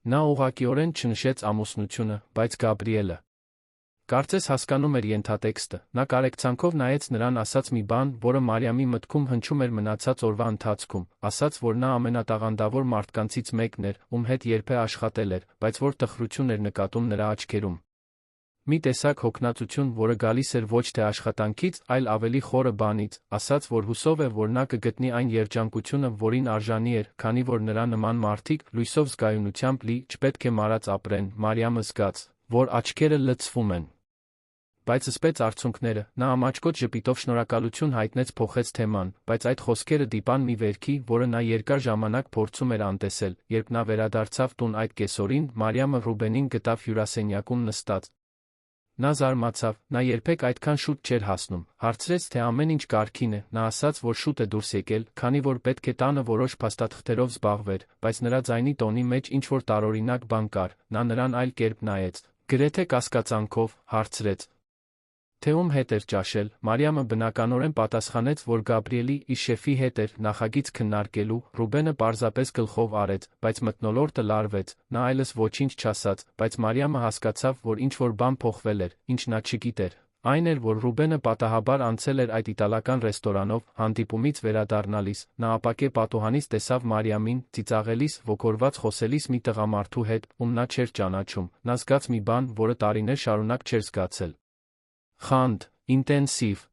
Speaker 1: Նա ուղղակիորեն չնշեց ամուսնությունը, բայց Գաբրիելը կարծես հասկանում էր ենթատեքստը։ Նա կարեկցանքով նայեց նրան, ասաց մի բան, որը Մարիամի մտքում հնչում էր մնացած օրվա ընթացքում, ասաց, որ նա ամենատաղանդավոր մարդկանցից մեկն էր, ում հետ երբեք աշխատել էր, բայց որ տխրություն էր նկատում նրա աչքերում։ Մի տեսակ հոգնածություն, որը գալիս էր ոչ թե աշխատանքից, այլ ավելի խորը բանից, ասաց, որ հուսով է, որ նա կգտնի այն երջանկությունը, որին արժանի էր, քանի որ նրա նման մարդիկ, լույսով զգայունությամբ լի, չպետք է մարած ապրեն։ Մարիամը զգաց, որ աչքերը լցվում են։ Բայց ըսպես արցունքները, նա ամաչկոտ ժպիտով շնորհակալություն հայտնեց, փոխեց թեման, բայց այդ խոսքերը դիպան մի վերքի, որը նա երկար ժամանակ փորձում էր անտեսել։ Երբ նա վերադարձավ տուն այդ կեսօրին, Մարիամը Ռուբենին գտավ հյուրասենյակում նստած։ Նա զարմացավ, նա երբեք այդքան շուտ չէր հասնում, հարցրեց, թե ամեն ինչ կարգին է, նա ասաց, որ շուտ է դուրս եկել, քանի որ պետք է տանը որոշ փաստաթղթերով զբաղվեր, բայց նրա ձայնի տոնի մեջ ինչ-որ տարօրինակ բան կար, նա նրան այլ կերպ նայեց, գրեթե կասկածանքով, հարցրեց. Թե ում հետ էր ճաշել, Մարիամը բնականորեն պատասխանեց, որ Գաբրիելի իր շեֆի հետ էր նախագիծ քննարկելու, Ռուբենը պարզապես գլխով արեց, բայց մթնոլորտը լարվեց, նա այլս ոչինչ չասաց, բայց Մարիամը հասկացավ, որ ինչ-որ բան փոխվել էր, ինչ նա չգիտեր։ Այն էր, որ Ռուբենը պատահաբար անցել էր այդ իտալական ռեստորանով, հանդիպումից վերադառնալիս, նա ապակե պատուհանից տեսավ Մարիամին, ծիծաղելիս, ոգորված խոսելիս մի տղամարդու հետ, ում նա չէր ճանաչում, նա զգաց մի բան, որը տարիներ շարունակ չէր զգացել։ Խանդ, ինտենսիվ,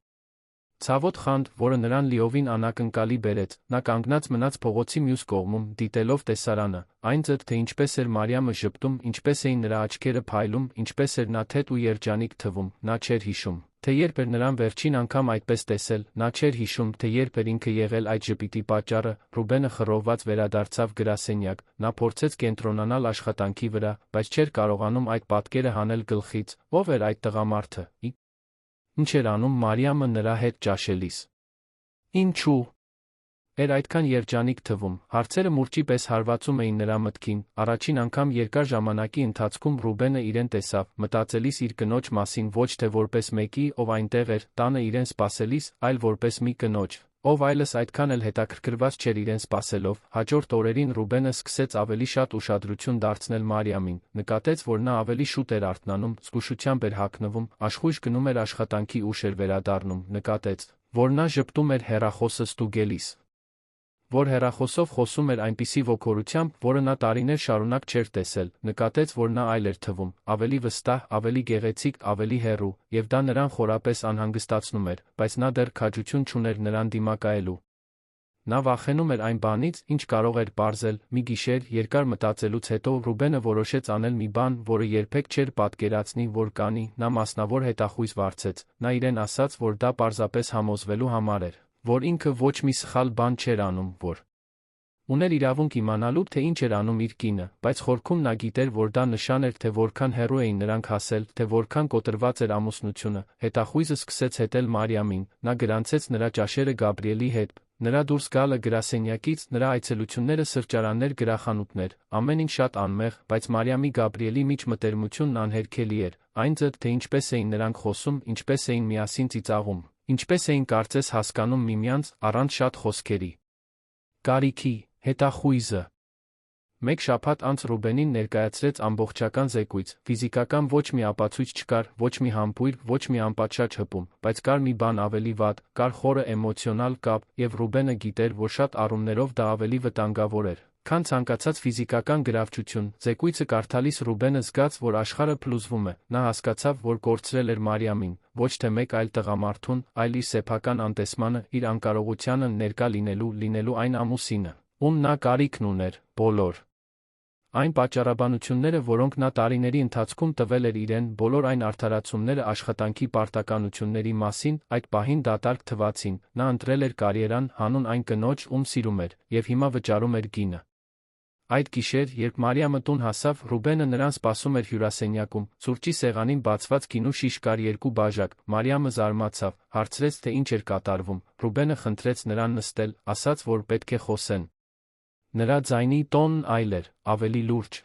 Speaker 1: ցավոտ խանդ, որը նրան լիովին անակնկալի բերեց, նա կանգնած մնաց փողոցի մյուս կողմում, դիտելով տեսարանը, այն ձև, թե ինչպես էր Մարիամը ժպտում, ինչպես էին նրա աչքերը փայլում, ինչպես էր նա թեթ ու երջանիկ թվում, նա չէր հիշում, թե երբ էր նրան վերջին անգամ այդպես տեսել, նա չէր հիշում, թե երբ էր ինքը եղել այդ ժպիտի պատճառը, Ռուբենը խռովված վերադարձավ գրասենյակ, նա փորձեց կենտրոնանալ աշխատանքի վրա, բայց չէր կարողանում այդ պատկերը հանել գլխից, ով էր այդ տղամարդը, ինչ էր անում Մարիամը նրա հետ ճաշելիս։ Ինչու՞ էր այդքան երջանիկ թվում, հարցերը մուրճի պես հարվածում էին նրա մտքին, առաջին անգամ երկար ժամանակի ընթացքում Ռուբենը իրեն տեսավ, մտածելիս իր կնոջ մասին ոչ թե որպես մեկի, ով այնտեղ էր, տանը իրեն սպասելիս, այլ որպես մի կնոջ, ով այլս այդքան էլ հետաքրքրված չէր իրեն սպասելով, հաջորդ օրերին Ռուբենը սկսեց ավելի շատ ուշադրություն դարձնել Մարիամին, նկատեց, որ նա ավելի շուտ էր արթնանում, զգուշությամբ էր հագնվում, աշխույժ գնում էր աշխատանքի ուշ էր վերադառնում, նկատեց, որ նա ժպտում էր հեռախոսը ստուգելիս, որ հեռախոսով խոսում էր այնպիսի ոգորությամբ, որը նա տարիներ շարունակ չէր տեսել, նկատեց, որ նա այլ էր թվում, ավելի վստահ, ավելի գեղեցիկ, ավելի հեռու, եւ դա նրան խորապես անհանգստացնում էր, բայց նա դեռ քաջություն չուներ նրան դիմակայելու։ Նա վախենում էր այն բանից, ինչ կարող էր պարզել, մի գիշեր, երկար մտածելուց հետո Ռուբենը որոշեց անել մի բան, որը երբեք չէր պատկերացնի, որ կանի, նա մասնավոր հետախույզ վարձեց, նա իրեն ասաց, որ դա պարզապես համոզվելու համար էր, որ ինքը ոչ մի սխալ բան չէր անում, որ ուներ իրավունք իմանալու, թե ինչ էր անում իր կինը, բայց խորքում նա գիտեր, որ դա նշան էր, թե որքան հեռու էին նրանք հասել, թե որքան կոտրված էր ամուսնությունը, հետախույզը սկսեց հետել Մարիամին, նա գրանցեց նրա ճաշերը Գաբրիելի հետ, նրա դուրս գալը գրասենյակից, նրա այցելությունները սրճարաններ, գրախանութներ, ամեն ինչ շատ անմեղ, բայց Մարիամի Գաբրիելի միջ մտերմությունն անհերքելի էր, այն ձև, թե ինչպես էին նրանք խոսում, ինչպես էին միասին ծիծաղում, ինչպես էին կարծես հասկանում միմյանց, առանց շատ խոսքերի։ Կարիքի, հետախույզը։ Մեկ շաբաթ անց Ռուբենին ներկայացրեց ամբողջական զեկույց, ֆիզիկական ոչ մի ապացույց չկար, ոչ մի համբույր, ոչ մի անպատշաճ հպում, բայց կար մի բան ավելի վատ, կար խորը էմոցիոնալ կապ, եւ Ռուբենը գիտեր, որ շատ առումներով դա ավելի վտանգավոր էր, քան ցանկացած ֆիզիկական գրավչություն, զեկույցը կարդալիս Ռուբենը զգաց, որ աշխարհը փլուզվում է, նա հասկացավ, որ կորցրել էր Մարիամին, ոչ թե մեկ այլ տղամարդուն, այլ իր սեփական անտեսմանը, իր անկարողությանը ներկա լինելու այն ամուսինը, ում նա կարիքն ուներ, բոլոր այն պատճառաբանությունները, որոնք նա տարիների ընթացքում տվել էր իրեն, բոլոր այն արդարացումները աշխատանքի պարտականությունների մասին, այդ պահին դատարկ թվացին, նա ընտրել էր կարիերան, հանուն այն կնոջ, ում սիրում էր, եւ հիմա վճարում էր գինը։ Այդ գիշեր, երբ Մարիամը տուն հասավ, Ռուբենը նրան սպասում էր հյուրասենյակում, սուրճի սեղանին բացված գինու շիշ կար 2 բաժակ, Մարիամը զարմացավ, հարցրեց, թե ինչ էր կատարվում, Ռուբենը խնդրեց նրան նստել, ասաց, որ պետք է խոսեն։ Նրա ձայնի տոնն այլ էր, ավելի լուրջ,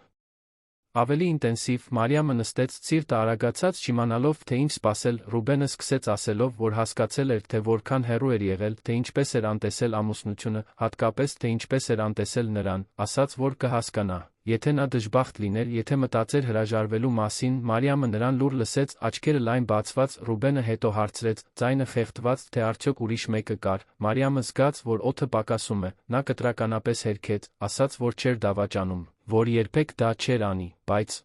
Speaker 1: ավելի ինտենսիվ, Մարիամը նստեց, սիրտը արագացած չիմանալով, թե ինչ սպասել, Ռուբենը սկսեց ասելով, որ հասկացել էր, թե որքան հեռու էր եղել, թե ինչպես էր անտեսել ամուսնությունը, հատկապես, թե ինչպես էր անտեսել նրան, ասաց, որ կհասկանա, եթե նա դժբախտ լիներ, եթե մտածեր հրաժարվելու մասին, Մարիամը նրան լուր լսեց, աչքերը լայն բացված, Ռուբենը հետո հարցրեց, ձայնը խեղդված, թե արդյոք ուրիշ մեկը կար, Մարիամը զգաց, որ օդը պակասում է, նա կտրականապես հերքեց, ասաց, որ չէր դավաճանում, որ երբեք դա չէր անի, բայց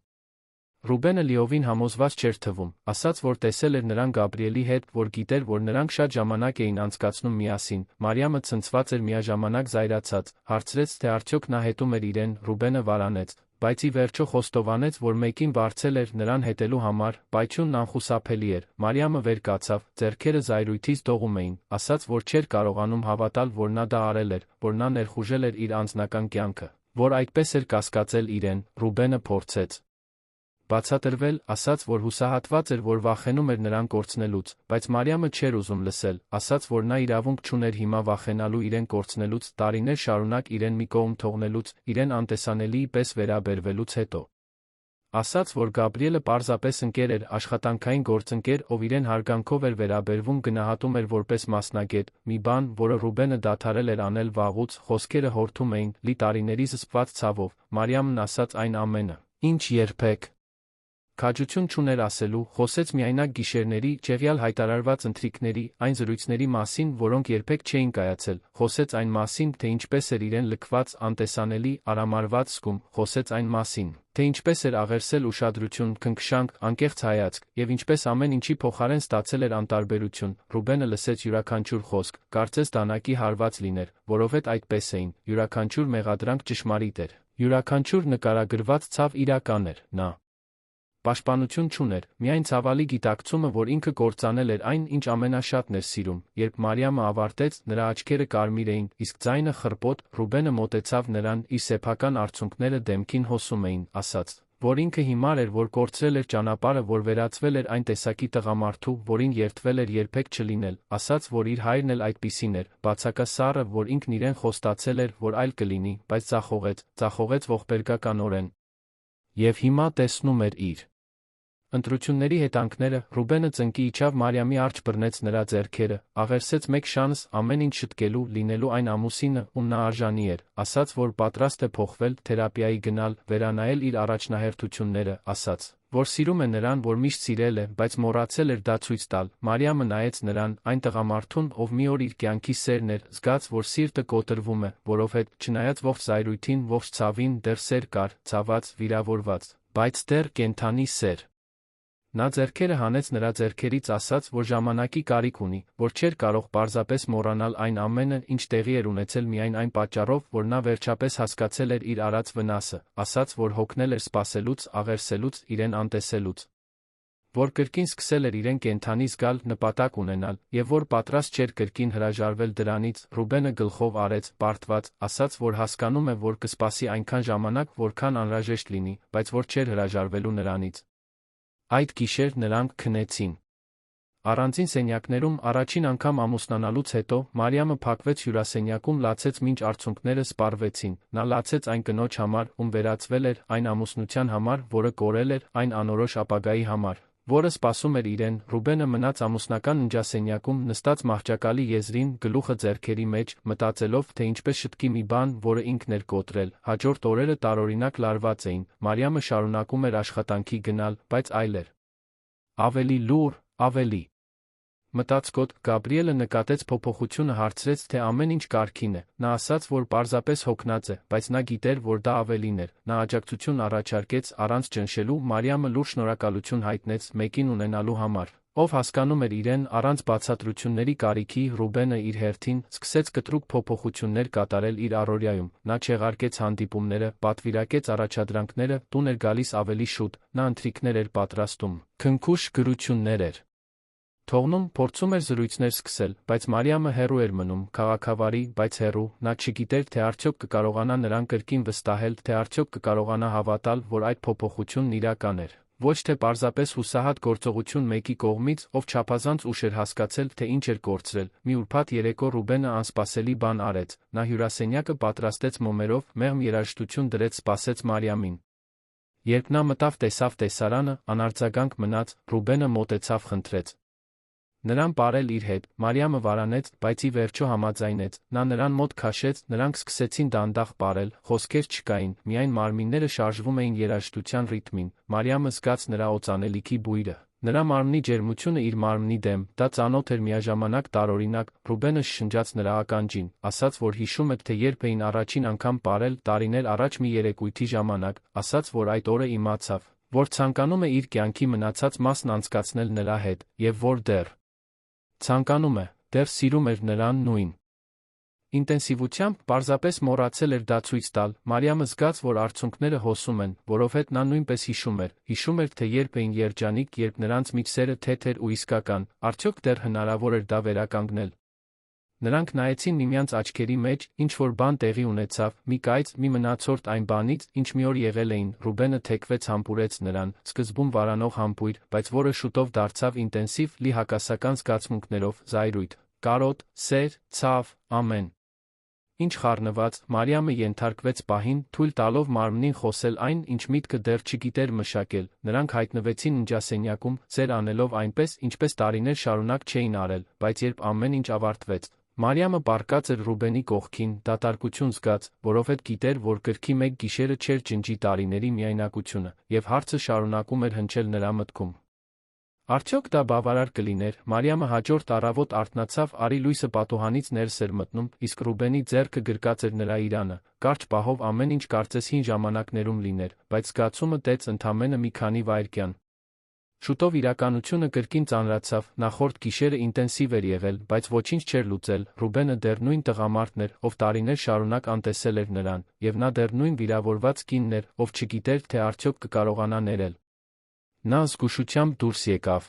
Speaker 1: Ռուբենը լիովին համոզված չէր թվում, ասաց, որ տեսել էր նրան Գաբրիելի հետ, որ գիտեր, որ նրանք շատ ժամանակ էին անցկացնում միասին, Մարիամը ցնցված էր միաժամանակ զայրացած, հարցրեց, թե արդյոք նա հետում էր իրեն, Ռուբենը վարանեց, բայց ի վերջո խոստովանեց, որ մեկին վարձել էր նրան հետելու համար, պայթյունն անխուսափելի էր, Մարիամը վեր կացավ, ձեռքերը զայրույթից դողում էին, ասաց, որ չէր կարողանում հավատալ, որ նա դա արել էր, որ նա ներխուժել էր իր անձնական կյանքը, որ այդպես էր կասկածել իրեն, Ռուբենը փորձեց բացատրվել, ասաց, որ հուսահատված էր, որ վախենում էր նրան կորցնելուց, բայց Մարիամը չէր ուզում լսել, ասաց, որ նա իրավունք չուներ հիմա վախենալու իրեն կորցնելուց, տարիներ շարունակ իրեն մի կողմ թողնելուց, իրեն անտեսանելիի պես վերաբերվելուց հետո։ Ասաց, որ Գաբրիելը պարզապես ընկեր էր, աշխատանքային գործընկեր, ով իրեն հարգանքով էր վերաբերվում, գնահատում էր որպես մասնագետ, մի բան, որը Ռուբենը դադարել էր անել վաղուց, խոսքերը հորթում էին, լի տարիների զսպված ցավով, Մարիամն ասաց այն ամենը, ինչ երբեք քաջություն չուներ ասելու, խոսեց միայնակ գիշերների, չեղյալ հայտարարված ընթրիքների, այն զրույցների մասին, որոնք երբեք չէին կայացել, խոսեց այն մասին, թե ինչպես էր իրեն լքված, անտեսանելի, արամարված զգում, խոսեց այն մասին, թե ինչպես էր աղերսել ուշադրություն, քնքշանք, անկեղծ հայացք, եւ ինչպես ամեն ինչի փոխարեն ստացել էր անտարբերություն։ Ռուբենը լսեց յուրաքանչյուր խոսք, կարծես դանակի հարված լիներ, որովհետև այդպես էին, յուրաքանչյուր մեղադրանք ճշմարիտ էր, յուրաքանչյուր նկարագրված ցավ իրական էր, նա պաշտպանություն չուներ, միայն ցավալի գիտակցումը, որ ինքը կործանել էր այն, ինչ ամենաշատն էր սիրում։ Երբ Մարիամը ավարտեց, նրա աչքերը կարմիր էին, իսկ ձայնը խռպոտ, Ռուբենը մոտեցավ նրան, իր սեփական արցունքները դեմքին հոսում էին, ասաց, որ ինքը հիմար էր, որ կորցրել էր ճանապարհը, որ վերածվել էր այն տեսակի տղամարդու, որին երդվել էր երբեք չլինել, ասաց, որ իր հայրն էլ այդպիսին էր, բացակա սառը, որ ինքն իրեն խոստացել էր, որ այլ կլինի, բայց ձախողեց ողբերգականորեն։ Եվ հիմա տեսնում էր իր ընտրությունների հետանքները, Ռուբենը ծնկի իջավ Մարիամի առջ, բռնեց նրա ձեռքերը, աղերսեց մեկ շանս, ամեն ինչ շտկելու, լինելու այն ամուսինը, ում նա արժանի էր, ասաց, որ պատրաստ է փոխվել, թերապիայի գնալ, վերանայել իր առաջնահերթությունները, ասաց, որ սիրում է նրան, որ միշտ սիրել է, բայց մոռացել էր դա ցույց տալ։ Մարիամը նայեց նրան, այն տղամարդուն, ով մի օր իր կյանքի սերն էր, զգաց, որ սիրտը կոտրվում է, որովհետև չնայած ողջ զայրույթին, ողջ ցավին, դեռ սեր կար, ցաված, վիրավորված, բայց դեռ կենդանի սեր։ Նա ձեռքերը հանեց նրա ձեռքերից, ասաց, որ ժամանակի կարիք ունի, որ չէր կարող պարզապես մոռանալ այն ամենը, ինչ տեղի էր ունեցել միայն այն պատճառով, որ նա վերջապես հասկացել էր իր արած վնասը, ասաց, որ հոգնել էր սպասելուց, աղերսելուց, իրեն անտեսելուց, որ կրկին սկսել էր իրեն կենդանի զգալ, նպատակ ունենալ, եւ որ պատրաստ չէր կրկին հրաժարվել դրանից։ Ռուբենը գլխով արեց, պարտված, ասաց, որ հասկանում է, որ կսպասի այնքան ժամանակ, որքան անհրաժեշտ լինի, բայց որ չէր հրաժարվելու նրանից։ Այդ գիշեր նրանք քնեցին առանձին սենյակներում, առաջին անգամ ամուսնանալուց հետո, Մարիամը փակվեց հյուրասենյակում, լացեց մինչ արցունքները սպառվեցին, նա լացեց այն կնոջ համար, ում վերածվել էր, այն ամուսնության համար, որը կորել էր, այն անորոշ ապագայի համար, որը սպասում էր իրեն։ Ռուբենը մնաց ամուսնական ննջասենյակում, նստած մահճակալի եզրին, գլուխը ձեռքերի մեջ, մտածելով, թե ինչպես շտկի մի բան, որը ինքն էր կոտրել։ Հաջորդ օրերը տարօրինակ լարված էին, Մարիամը շարունակում էր աշխատանքի գնալ, բայց այլ էր, ավելի լուռ, ավելի մտածկոտ։ Գաբրիելը նկատեց փոփոխությունը, հարցրեց, թե ամեն ինչ կարգին է։ Նա ասաց, որ պարզապես հոգնած է, բայց նա գիտեր, որ դա ավելին էր։ Նա աջակցություն առաջարկեց առանց ճնշելու, Մարիամը լուր շնորհակալություն հայտնեց մեկին ունենալու համար, ով հասկանում էր իրեն առանց բացատրությունների կարիքի։ Ռուբենը իր հերթին սկսեց կտրուկ փոփոխություններ կատարել իր առօրյայում։ Նա չեղարկեց հանդիպումները, պատվիրակեց առաջադրանքները, տուն էր գալիս ավելի շուտ, նա ընթրիքներ էր պատրաստում, քնքուշ գրություններ էր թողնում, փորձում էր զրույցներ սկսել, բայց Մարիամը հեռու էր մնում, քաղաքավարի, բայց հեռու։ Նա չգիտեր, թե արդյոք կկարողանա նրան կրկին վստահել, թե արդյոք կկարողանա հավատալ, որ այդ փոփոխությունն իրական էր, ոչ թե պարզապես հուսահատ գործողություն մեկի կողմից, ով չափազանց ուշ էր հասկացել, թե ինչ էր կորցրել։ Մի ուրբաթ երեկո Ռուբենը անսպասելի բան արեց։ Նա հյուրասենյակը պատրաստեց մոմերով, մեղմ երաժշտություն դրեց, սպասեց Մարիամին։ Երբ նա մտավ, տեսավ տեսարանը, անարձագանք մնաց, Ռուբենը մոտեցավ, խնդրեց նրան ապրել իր հետ։ Մարիամը վարանեց, բայց ի վերջո համաձայնեց։ Նա նրան մոտ քաշեց, նրանք սկսեցին դանդաղ ապրել, խոսքեր չկային, միայն մարմինները շարժվում էին երաժշտության ռիթմին։ Մարիամը զգաց նրա օծանելիքի բույրը, նրա մարմնի ջերմությունը իր մարմնի դեմ, դա ծանոթ էր, միաժամանակ տարօրինակ։ Ռուբենը շշնջաց նրա ականջին, ասաց, որ հիշում է, թե երբ էին առաջին անգամ ապրել, տարիներ առաջ մի երեկույթի ժամանակ, ասաց, որ այդ օրը իմացավ, որ ցանկանում է իր կյանքի մնացած մասն անցկացնել նրա հետ, եւ որ դեռ ցանկանում է, դեռ սիրում էր նրան նույն ինտենսիվությամբ, պարզապես մոռացել էր դա ցույց տալ։ Մարիամը զգաց, որ արցունքները հոսում են, որովհետև նա նույնպես հիշում էր, թե երբ էին երջանիկ, երբ նրանց մեջ սերը թեթև ու իսկական, արդյոք դեռ հնարավոր էր դա վերականգնել։ Նրանք նայեցին միմյանց աչքերի մեջ, ինչ-որ բան տեղի ունեցավ, մի կայծ, մի մնացորդ այն բանից, ինչ մի օր եղել էին։ Ռուբենը թեքվեց, համբուրեց նրան, սկզբում վարանող համբույր, բայց որը շուտով դարձավ ինտենսիվ, լի հակասական զգացմունքներով, զայրույթ, կարոտ, սեր, ցավ, ամեն Ինչ խառնված, Մարիամը ենթարկվեց պահին, թույլ տալով մարմնին խոսել այն, ինչ միտքը դեռ չգիտեր մշակել, նրանք հայտնվեցին ննջասենյակում, սեր անելով այնպես, ինչպես տարիներ շարունակ չէին արել, բայց երբ ամեն ինչ ավարտվեց, Մարիամը պառկած էր Ռուբենի կողքին, դատարկություն զգաց, որովհետև գիտեր, որ կրքի մեկ գիշերը չէր ջնջի տարիների միայնակությունը, և հարցը շարունակում էր հնչել նրա մտքում. Արդյոք դա բավարար կլիներ, Մարիամը հաջորդ առավոտ արթնացավ, արի լույսը պատուհանից ներս էր մտնում, իսկ Ռուբենի ձեռքը գրկած էր նրա իրանը, կարճ պահով ամեն ինչ կարծես հին ժամանակներում լիներ, բայց զգացումը տեց ընդամենը մի քանի վայրկյան։ Շուտով իրականությունը կրկին ծանրացավ, նախորդ գիշերը ինտենսիվ էր եղել, բայց ոչինչ չէր լուծել, Ռուբենը դեռ նույն տղամարդն էր, ով տարիներ շարունակ անտեսել էր նրան, և նա դեռ նույն վիրավորված կինն էր, ով չգիտեր, թե արդյոք կկարողանա ներել։ Նա զգուշությամբ դուրս եկավ։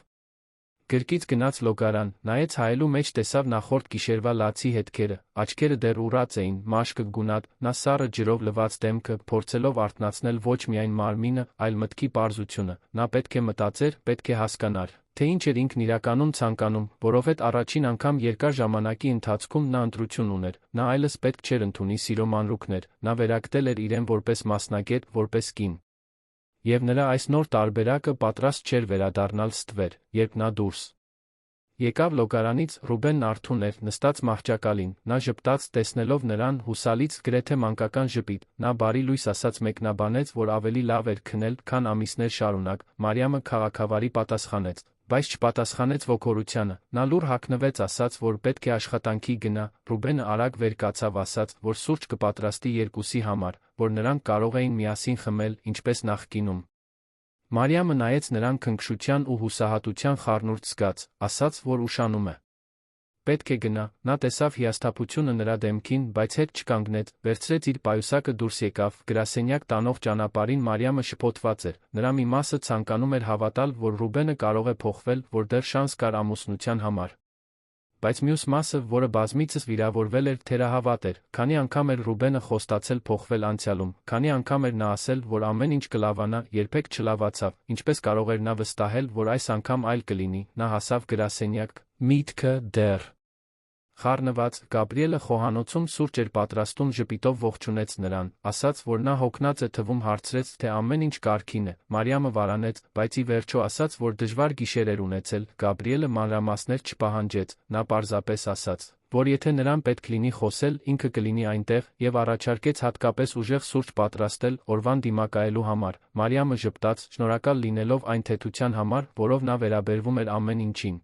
Speaker 1: Գրկից գնաց լոգարան, նայեց հայելու մեջ տեսավ նախորդ գիշերվա լացի հետքերը, աչքերը դեռ ուռած էին, մաշկը գունատ, նա սառը ջրով լված դեմքը, փորձելով արթնացնել ոչ միայն մարմինը, այլ մտքի պարզությունը, նա պետք է մտածեր, պետք է հասկանար, թե ինչ էր ինքն իրականում ցանկանում, որովհետև առաջին անգամ երկար ժամանակի ընթացքում նա ընտրություն ուներ, նա այլս պետք չէր ընդունի սիրո մանրուքներ, նա վերագրել էր իրեն որպես մասնագետ, որպես կին։ Եվ նրա այս նոր տարբերակը պատրաստ չէր վերադառնալ ստվեր, երբ նա դուրս եկավ լոգարանից, Ռուբենն արթուն էր, նստած մահճակալին, նա ժպտաց, տեսնելով նրան, հուսալից, գրեթե մանկական ժպիտ, նա բարի լույս ասաց մեկնաբանեց, որ ավելի լավ էր քնել, քան ամիսներ շարունակ, Մարիամը քաղաքավարի պատասխանեց, բայց չպատասխանեց ոգորությանը, նա լուռ հագնվեց ասաց, որ պետք է աշխատանքի գնա, Ռուբենը արագ վեր կացավ ասաց, որ սուրճ կպատրաստի երկուսի համար, որ նրանք կարող էին միասին խմել, ինչպես նախկինում։ Մարիամը նայեց նրան քնքշության ու հուսահատության խառնուրդ զգաց, ասաց, որ ուշանում է։ Պետք է գնա, նա տեսավ հիասթափությունը նրա դեմքին, բայց հետ չկանգնեց, վերցրեց իր պայուսակը դուրս եկավ, գրասենյակ տանող ճանապարհին Մարիամը շփոթված էր, նրա մի մասը ցանկանում էր հավատալ, որ Ռուբենը կարող է փոխվել, որ դեռ շանս կար ամուսնության համար։ Բայց մյուս մասը, որը բազմիցս վիրավորվել էր, թերահավատ էր, քանի անգամ էր Ռուբենը խոստացել փոխվել անցյալում, քանի անգամ էր նա ասել, որ ամեն ինչ կլավանա, երբեք չլավացավ, ինչպես կարող էր նա վստահել, որ այս անգամ այլ կլինի, նա հասավ գրասենյակ, միտքը դեռ խառնված, Գաբրիելը խոհանոցում սուրճ էր պատրաստում ժպիտով ողջունեց նրան, ասաց, որ նա հոգնած է թվում հարցրեց, թե ամեն ինչ կարգին է, Մարիամը վարանեց, բայց ի վերջո ասաց, որ դժվար գիշեր էր ունեցել, Գաբրիելը մանրամասներ չպահանջեց, նա պարզապես ասաց, որ եթե նրան պետք լինի խոսել, ինքը կլինի այնտեղ, և առաջարկեց հատկապես ուժեղ սուրճ պատրաստել, օրվան դիմակայելու համար, Մարիամը ժպտաց, շնորհակալ լինելով այն թեթության համար, որով նա վերաբերվում էր ամեն ինչին։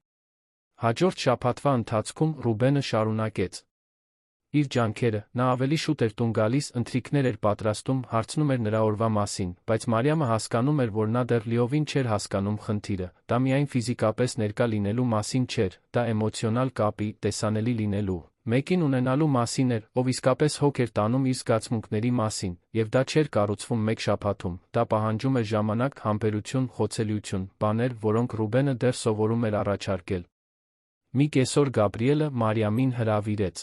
Speaker 1: Հաջորդ շաբաթվա ընթացքում Ռուբենը շարունակեց իր ջանքերը, նա ավելի շուտ էր տուն գալիս, ընթրիքներ էր պատրաստում, հարցնում էր նրա օրվա մասին, բայց Մարիամը հասկանում էր, որ նա դեռ լիովին չէր հասկանում խնդիրը, դա միայն ֆիզիկապես ներկա լինելու մասին չէր, դա էմոցիոնալ կապի, տեսանելի լինելու, մեկին ունենալու մասին էր, ով իսկապես հոգ էր տանում իր զգացմունքների մասին, և դա չէր կառուցվում մեկ շաբաթում, դա պահանջում էր ժամանակ, համբերություն, խոցելիություն, բաներ, որոնք Ռուբենը դեռ սովորում էր առաջարկել։ Մի կեսօր Գաբրիելը Մարիամին հրավիրեց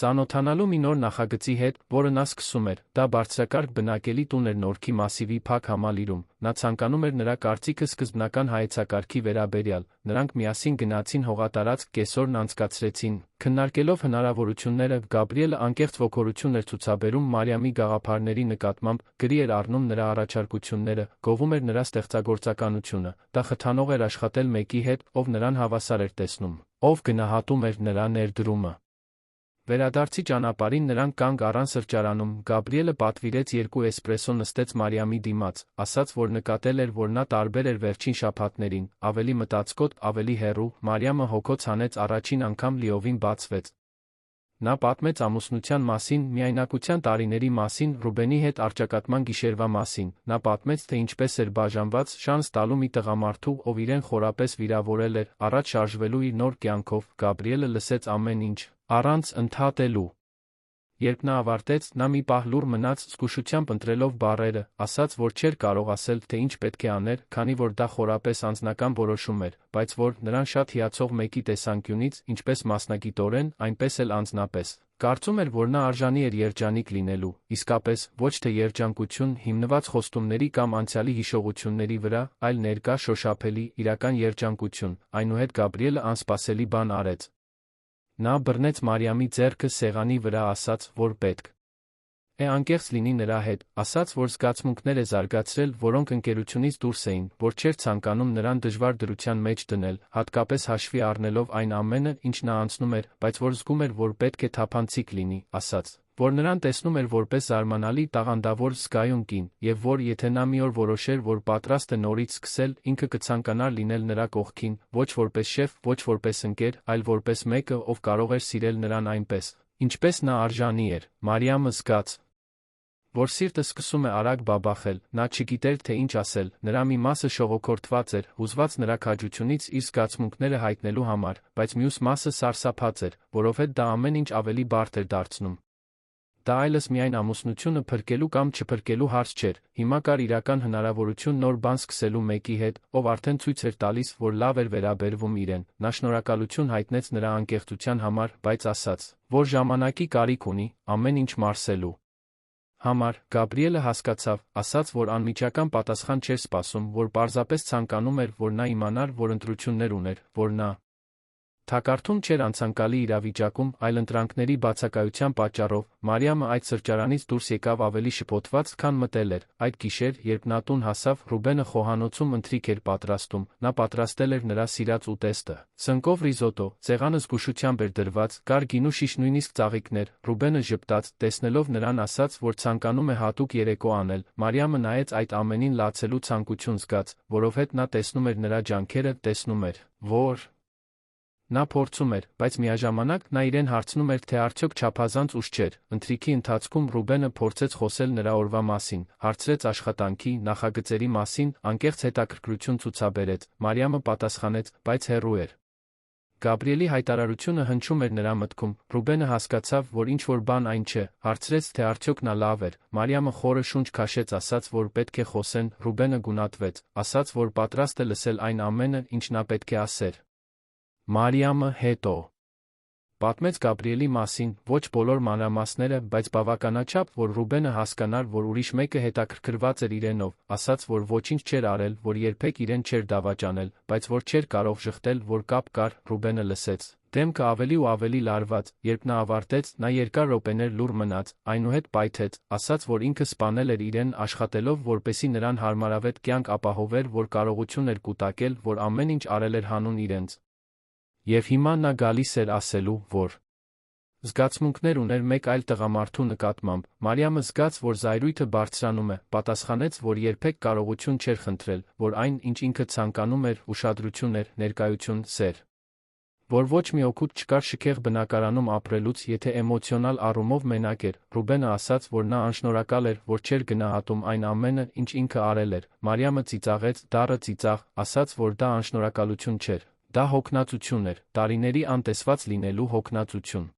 Speaker 1: ծանոթանալու մի նոր նախագծի հետ, որը նա սկսում էր, դա բարձրակարգ բնակելի տուն էր Նորքի մասիվի փակ համալիրում, նա ցանկանում էր նրա կարծիքը սկզբնական հայեցակարգի վերաբերյալ, նրանք միասին գնացին հողատարածք, կեսօրն անցկացրեցին, քննարկելով հնարավորությունները, Գաբրիելը անկեղծ ոգորություն էր ցուցաբերում Մարիամի գաղափարների նկատմամբ, գրի էր առնում նրա առաջարկությունները, գովում էր նրա ստեղծագործականությունը, դա խթանող էր աշխատել մեկի հետ, ով նրան հավասար էր տեսնում, ով գնահատում էր նրա ներդրումը։ Վերադարձի ճանապարհին նրանք կանգ առան սրճարանում, Գաբրիելը պատվիրեց 2 էսպրեսո նստեց Մարիամի դիմաց, ասաց, որ նկատել էր, որ նա տարբեր էր վերջին շաբաթներին, ավելի մտածկոտ, ավելի հեռու, Մարիամը հոգոց հանեց առաջին անգամ լիովին բացվեց։ Նա պատմեց ամուսնության մասին, միայնակության տարիների մասին, Ռուբենի հետ առճակատման գիշերվա մասին, նա պատմեց, թե ինչպես էր բաժանված, շանս տալու մի տղամարդու, ով իրեն խորապես վիրավորել էր, առաջ շարժվելու իր նոր կյանքով, Գաբրիելը լսեց ամեն ինչ, առանց ընդհատելու։ Երբ նա ավարտեց, նա մի պահ լուռ մնաց, զգուշությամբ ընտրելով բառերը, ասաց, որ չէր կարող ասել, թե ինչ պետք է աներ, քանի որ դա խորապես անձնական որոշում էր, բայց որ նրան շատ հիացող մեկի տեսանկյունից, ինչպես մասնագիտորեն, այնպես էլ անձնապես, կարծում էր, որ նա արժանի էր երջանիկ լինելու, իսկապես, ոչ թե երջանկություն, հիմնված խոստումների կամ անցյալի հիշողությունների վրա, այլ ներկա շոշափելի, իրական երջանկություն, այնուհետ Գաբրիելը անսպասելի բան արեց։ Նա բռնեց Մարիամի ձեռքը սեղանի վրա ասաց, որ պետք է անկեղծ լինի նրա հետ, ասաց, որ զգացմունքներ է զարգացրել, որոնք ընկերությունից դուրս էին, որ չէր ցանկանում նրան դժվար դրության մեջ դնել, հատկապես հաշվի առնելով այն ամենը, ինչ նա անցնում էր, բայց որ զգում էր, որ պետք է թափանցիկ լինի, ասաց, որ նրան տեսնում էր որպես զարմանալի տաղանդավոր զգայուն կին, և որ եթե նա մի օր որոշեր, որ պատրաստ է նորից սկսել, ինքը կցանկանար լինել նրա կողքին, ոչ որպես շեֆ, ոչ որպես ընկեր, այլ որպես մեկը, ով կարող էր սիրել նրան այնպես, ինչպես նա արժանի էր։ Մարիամը զգաց, որ սիրտը սկսում է արագ բաբախել, նա չգիտեր, թե ինչ ասել, նրա մի մասը շողոքորթված էր, հուզված նրա քաջությունից իր զգացմունքները հայտնելու համար, բայց մյուս մասը սարսափած էր, որովհետև դա ամեն ինչ ավելի բարդ էր դարձնում։ Դա այլևս միայն ամուսնությունը փրկելու կամ չփրկելու հարց չէր, հիմա կար իրական հնարավորություն նոր բան սկսելու մեկի հետ, ով արդեն ցույց էր տալիս, որ լավ էր վերաբերվում իրեն, նա շնորհակալություն հայտնեց նրա անկեղծության համար, բայց ասաց, որ ժամանակի կարիք ունի, ամեն ինչ մարսելու համար, Գաբրիելը հասկացավ, ասաց, որ անմիջական պատասխան չէր սպասում, որ պարզապես ցանկանում էր, որ նա իմանար, որ ընտրություններ ուներ, որ նա թակարդում չէր անցանկալի իրավիճակում, այլ ընտրանքների բացակայության պատճառով, Մարիամը այդ սրճարանից դուրս եկավ ավելի շփոթված, քան մտել էր, այդ գիշեր, երբ նա տուն հասավ, Ռուբենը խոհանոցում ընթրիք էր պատրաստում, նա պատրաստել էր նրա սիրած ուտեստը, սնկով ռիզոտո, սեղանը զգուշությամբ էր դրված, կար գինու շիշ նույնիսկ ծաղիկներ, Ռուբենը ժպտաց, տեսնելով նրան ասաց, որ ցանկանում է հատուկ երեկո անել, Մարիամը նայեց այդ ամենին լացելու ցանկություն զգաց, որովհետև նա տեսնում էր նրա ջանքերը, տեսնում էր, որ նա փորձում էր, բայց միաժամանակ նա իրեն հարցնում էր, թե արդյոք չափազանց ուշ չէր։ Ընթրիքի ընթացքում Ռուբենը փորձեց խոսել նրա օրվա մասին, հարցրեց աշխատանքի, նախագծերի մասին, անկեղծ հետաքրքրություն ցուցաբերեց։ Մարիամը պատասխանեց, բայց հեռու էր։ Գաբրիելի հայտարարությունը հնչում էր նրա մտքում, Ռուբենը հասկացավ, որ ինչ-որ բան այն չէ, հարցրեց, թե արդյոք նա լավ էր։ Մարիամը խորը շունչ քաշեց, ասաց, որ պետք է խոսեն, Ռուբենը գունատվեց, ասաց, որ պատրաստ է լսել այն ամենը, ինչ նա պետք է ասեր։ Մարիամը հետո պատմեց Գաբրիելի մասին, ոչ բոլոր մանրամասները, բայց բավականաչափ, որ Ռուբենը հասկանար, որ ուրիշ մեկը հետաքրքրված էր իրենով, ասաց, որ ոչինչ չէր արել, որ երբեք իրեն չէր դավաճանել, բայց որ չէր կարող ժխտել, որ կապ կար, Ռուբենը լսեց, դեմքը ավելի ու ավելի լարված, երբ նա ավարտեց, նա երկար րոպեներ լուռ մնաց, այնուհետ պայթեց, ասաց, որ ինքը սպանել էր իրեն, աշխատելով, որպեսզի նրան հարմարավետ կյանք ապահովեր, որ կարողություն էր կուտակել, որ ամեն ինչ արել էր հանուն իրենց։ Եվ հիմա նա գալիս էր ասելու, որ զգացմունքներ ուներ մեկ այլ տղամարդու նկատմամբ, Մարիամը զգաց, որ զայրույթը բարձրանում է, պատասխանեց, որ երբեք կարողություն չէր խնդրել, որ այն, ինչ ինքը ցանկանում էր, ուշադրություն էր, ներկայություն, սեր, որ ոչ մի օգուտ չկար շքեղ բնակարանում ապրելուց, եթե էմոցիոնալ առումով մենակ էր։ Ռուբենը ասաց, որ նա անշնորհակալ էր, որ չէր գնահատում այն ամենը, ինչ ինքը արել էր։ Մարիամը ծիծաղեց, դառը ծիծաղ, ասաց, որ դա անշնորհակալություն չէր, դա հոգնածություն էր, տարիների անտեսված լինելու հոգնածություն։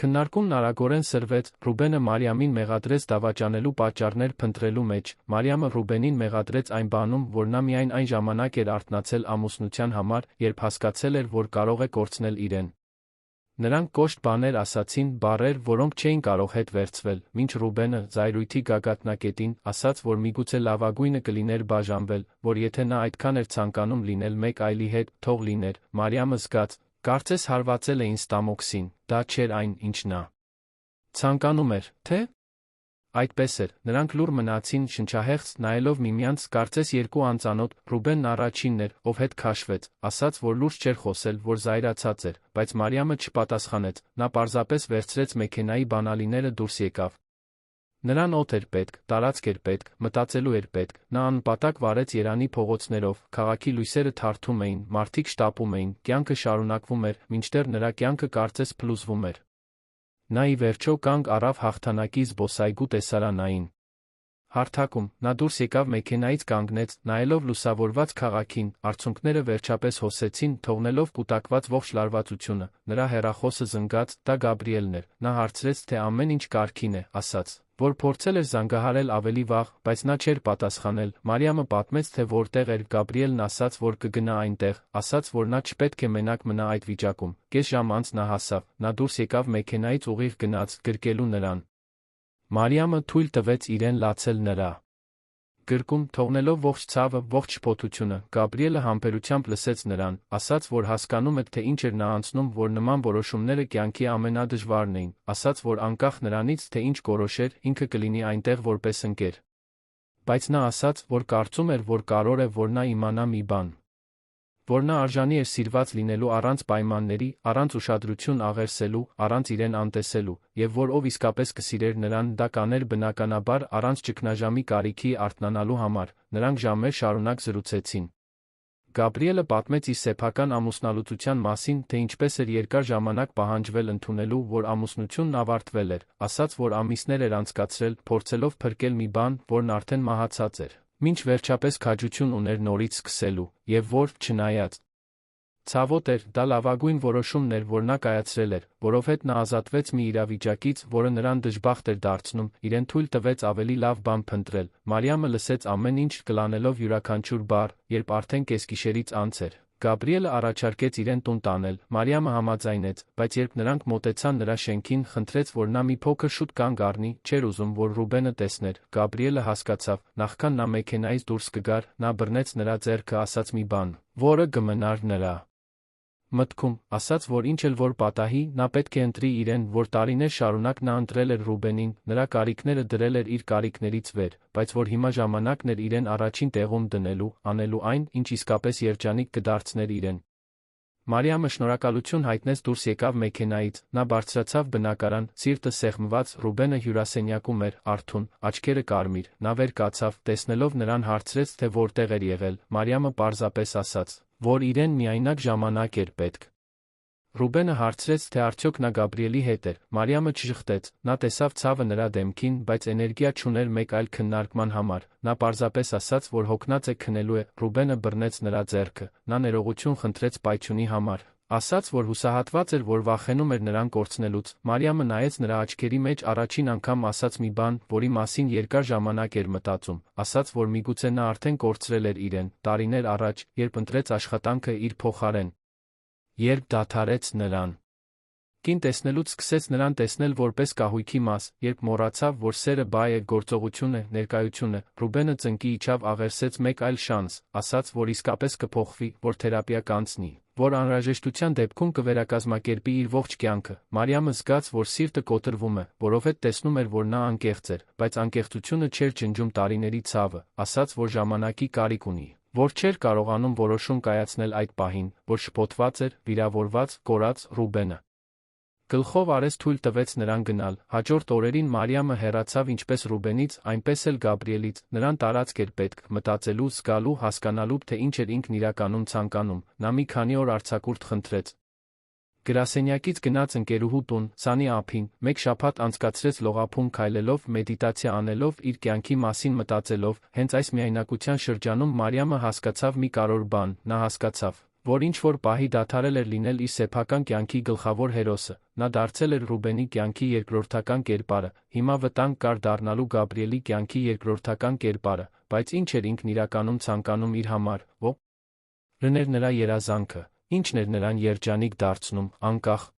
Speaker 1: Քննարկումն արագորեն սրվեց, Ռուբենը Մարիամին մեղադրեց դավաճանելու պատճառներ փնտրելու մեջ, Մարիամը Ռուբենին մեղադրեց այն բանում, որ նա միայն այն ժամանակ էր արթնացել ամուսնության համար, երբ հասկացել էր, որ կարող է կորցնել իրեն։ Նրանք կոշտ բաներ ասացին, բառեր, որոնք չէին կարող հետ վերցվել, մինչ Ռուբենը, զայրույթի գագաթնակետին, ասաց, որ միգուցե լավագույնը կլիներ բաժանվել, որ եթե նա այդքան էր ցանկանում լինել մեկ այլի հետ, թող լիներ։ Մարիամը զգաց, կարծես հարվածել էին ստամոքսին, դա չէր այն, ինչ նա ցանկանում էր, թե։ Այդպես էր, նրանք լուռ մնացին, շնչահեղձ, նայելով միմյանց, կարծես երկու անծանոթ, Ռուբենն առաջինն էր, ով հետ քաշվեց, ասաց, որ լուրջ չէր խոսել, որ զայրացած էր, բայց Մարիամը չպատասխանեց, նա պարզապես վերցրեց մեքենայի բանալիները դուրս եկավ։ Նրան օդ էր պետք, տարածք էր պետք, մտածելու էր պետք, նա անպատակ վարեց Երանի փողոցներով, քաղաքի լույսերը թարթում էին, մարդիկ շտապում էին, կյանքը շարունակվում էր, մինչդեռ նրա կյանքը կարծես փլուզվում էր։ Նա ի վերջո կանգ առավ հաղթանակի զբոսայգու տեսարանային հարթակում, նա դուրս եկավ մեքենայից կանգնեց, նայելով լուսավորված քաղաքին, արցունքները վերջապես հոսեցին, թողնելով կուտակված ողջ լարվածությունը, նրա հեռախոսը զնգաց, դա Գաբրիելն էր, նա հարցրեց, թե ամեն ինչ կարգին է, ասաց, որ փորձել էր զանգահարել ավելի վաղ, բայց նա չէր պատասխանել։ Մարիամը պատմեց, թե որտեղ էր, Գաբրիելն ասաց, որ կգնա այնտեղ, ասաց, որ նա չպետք է մենակ մնա այդ վիճակում։ Կես ժամ անց նա հասավ, նա դուրս եկավ մեքենայից ուղիղ գնաց, գրկելու նրան։ Մարիամը թույլ տվեց իրեն լացել նրա Գրկում թողնելով ողջ ցավը, ողջ շփոթությունը, Գաբրիելը համբերությամբ լսեց նրան, ասաց, որ հասկանում էր, թե ինչ էր նա անցնում, որ նման որոշումները կյանքի ամենադժվարն էին, ասաց, որ անկախ նրանից, թե ինչ կորոշեր, ինքը կլինի այնտեղ որպես ընկեր։ Բայց նա ասաց, որ կարծում էր, որ կարող է, որ նա իմանա մի բան, որ նա արժանի էր սիրված լինելու առանց պայմանների, առանց ուշադրություն աղերսելու, առանց իրեն անտեսելու, եւ որ ով իսկապես կսիրեր նրան, դա կաներ բնականաբար առանց ճգնաժամի կարիքի արթնանալու համար։ Նրանք ժամեր շարունակ զրուցեցին։ Գաբրիելը պատմեց իր սեփական ամուսնալուծության մասին, թե ինչպես էր երկար ժամանակ պահանջվել ընդունելու, որ ամուսնությունն ավարտվել էր, ասաց, որ ամիսներ էր անցկացրել, փորձելով փրկել մի բան, որն արդեն մահացած էր, մինչ վերջապես քաջություն ուներ նորից սկսելու, եւ որ, չնայած ցավոտ էր, դա լավագույն որոշումն էր, որ նա կայացրել էր, որովհետև նա ազատվեց մի իրավիճակից, որը նրան դժբախտ էր դարձնում, իրեն թույլ տվեց ավելի լավ բան փնտրել։ Մարիամը լսեց ամեն ինչ, կլանելով յուրաքանչյուր բառ, երբ արդեն կեսգիշերից անց էր։ Գաբրիելը առաջարկեց իրեն տուն տանել, Մարիամը համաձայնեց, բայց երբ նրանք մոտեցան նրա շենքին, խնդրեց, որ նա մի փոքր շուտ կանգ առնի, չէր ուզում, որ Ռուբենը տեսներ։ Գաբրիելը հասկացավ, նախքան նա մեքենայից դուրս կգար, նա բռնեց նրա ձեռքը, ասաց մի բան, որը կմնար նրա մտքում, ասաց, որ ինչ էլ որ պատահի, նա պետք է ընտրի իրեն, որ տարիներ շարունակ նա ընտրել էր Ռուբենին, նրա կարիքները դրել էր իր կարիքներից վեր, բայց որ հիմա ժամանակն էր իրեն առաջին տեղում դնելու, անելու այն, ինչ իսկապես երջանիկ կդարձներ իրեն։ Մարիամը շնորհակալություն հայտնեց, դուրս եկավ մեքենայից, նա բարձրացավ բնակարան, սիրտը սեղմված, Ռուբենը հյուրասենյակում էր, արթուն, աչքերը կարմիր, նա վեր կացավ, տեսնելով նրան հարցրեց, թե որտեղ էր եղել, Մարիամը պարզապես ասաց, որ իրեն միայնակ ժամանակ էր պետք։ Ռուբենը հարցրեց, թե արդյոք նա Գաբրիելի հետ էր, Մարիամը չժխտեց, նա տեսավ ցավը նրա դեմքին, բայց էներգիա չուներ մեկ այլ քննարկման համար, նա պարզապես ասաց, որ հոգնած է քնելու է, Ռուբենը բռնեց նրա ձեռքը, նա ներողություն խնդրեց պայթյունի համար, ասաց, որ հուսահատված էր, որ վախենում էր նրան կորցնելուց, Մարիամը նայեց նրա աչքերի մեջ առաջին անգամ ասաց մի բան, որի մասին երկար ժամանակ էր մտածում, ասաց, որ միգուցե նա արդեն կորցրել էր իրեն, տարիներ առաջ, երբ ընտրեց աշխատանքը իր փոխարեն, երբ դադարեց նրան կին տեսնելուց սկսեց նրան տեսնել որպես կահույքի մաս, երբ մոռացավ, որ սերը բայ է, գործողություն է, ներկայություն է, Ռուբենը ծնկի իջավ, աղերսեց մեկ այլ շանս, ասաց, որ իսկապես կփոխվի, որ թերապիա կանցնի, որ անհրաժեշտության դեպքում կվերակազմակերպի իր ողջ կյանքը։ Մարիամը զգաց, որ սիրտը կոտրվում է, որովհետև տեսնում էր, որ նա անկեղծ էր, բայց անկեղծությունը չէր ջնջում տարիների ցավը, ասաց, որ ժամանակի կարիք ունի, որ չէր կարողանում որոշում կայացնել այդ պահին, որ շփոթված էր, վիրավորված, կորած, Ռուբենը գլխով արեց թույլ տվեց նրան գնալ, հաջորդ օրերին Մարիամը հեռացավ ինչպես Ռուբենից, այնպես էլ Գաբրիելից, նրան տարածք էր պետք, մտածելու, զգալու, հասկանալու, թե ինչ էր ինքն իրականում ցանկանում, նա մի քանի օր արձակուրդ խնդրեց։ Գրասենյակից գնաց ընկերուհու տուն, սանի ափին, մեկ շաբաթ անցկացրեց լողափում քայլելով, մեդիտացիա անելով, իր կյանքի մասին մտածելով, հենց այս միայնակության շրջանում Մարիամը հասկացավ մի կարևոր բան, նա հասկացավ, որ ինչ-որ պահի դադարել էր լինել իր սեփական կյանքի գլխավոր հերոսը, նա դարձել էր Ռուբենի կյանքի երկրորդական կերպարը, հիմա վտանգ կար դառնալու Գաբրիելի կյանքի երկրորդական կերպարը, բայց ինչ էր ինքն իրականում ցանկանում իր համար, ո՞րն էր նրա երազանքը, ինչն էր նրան երջանիկ դարձնում, անկախ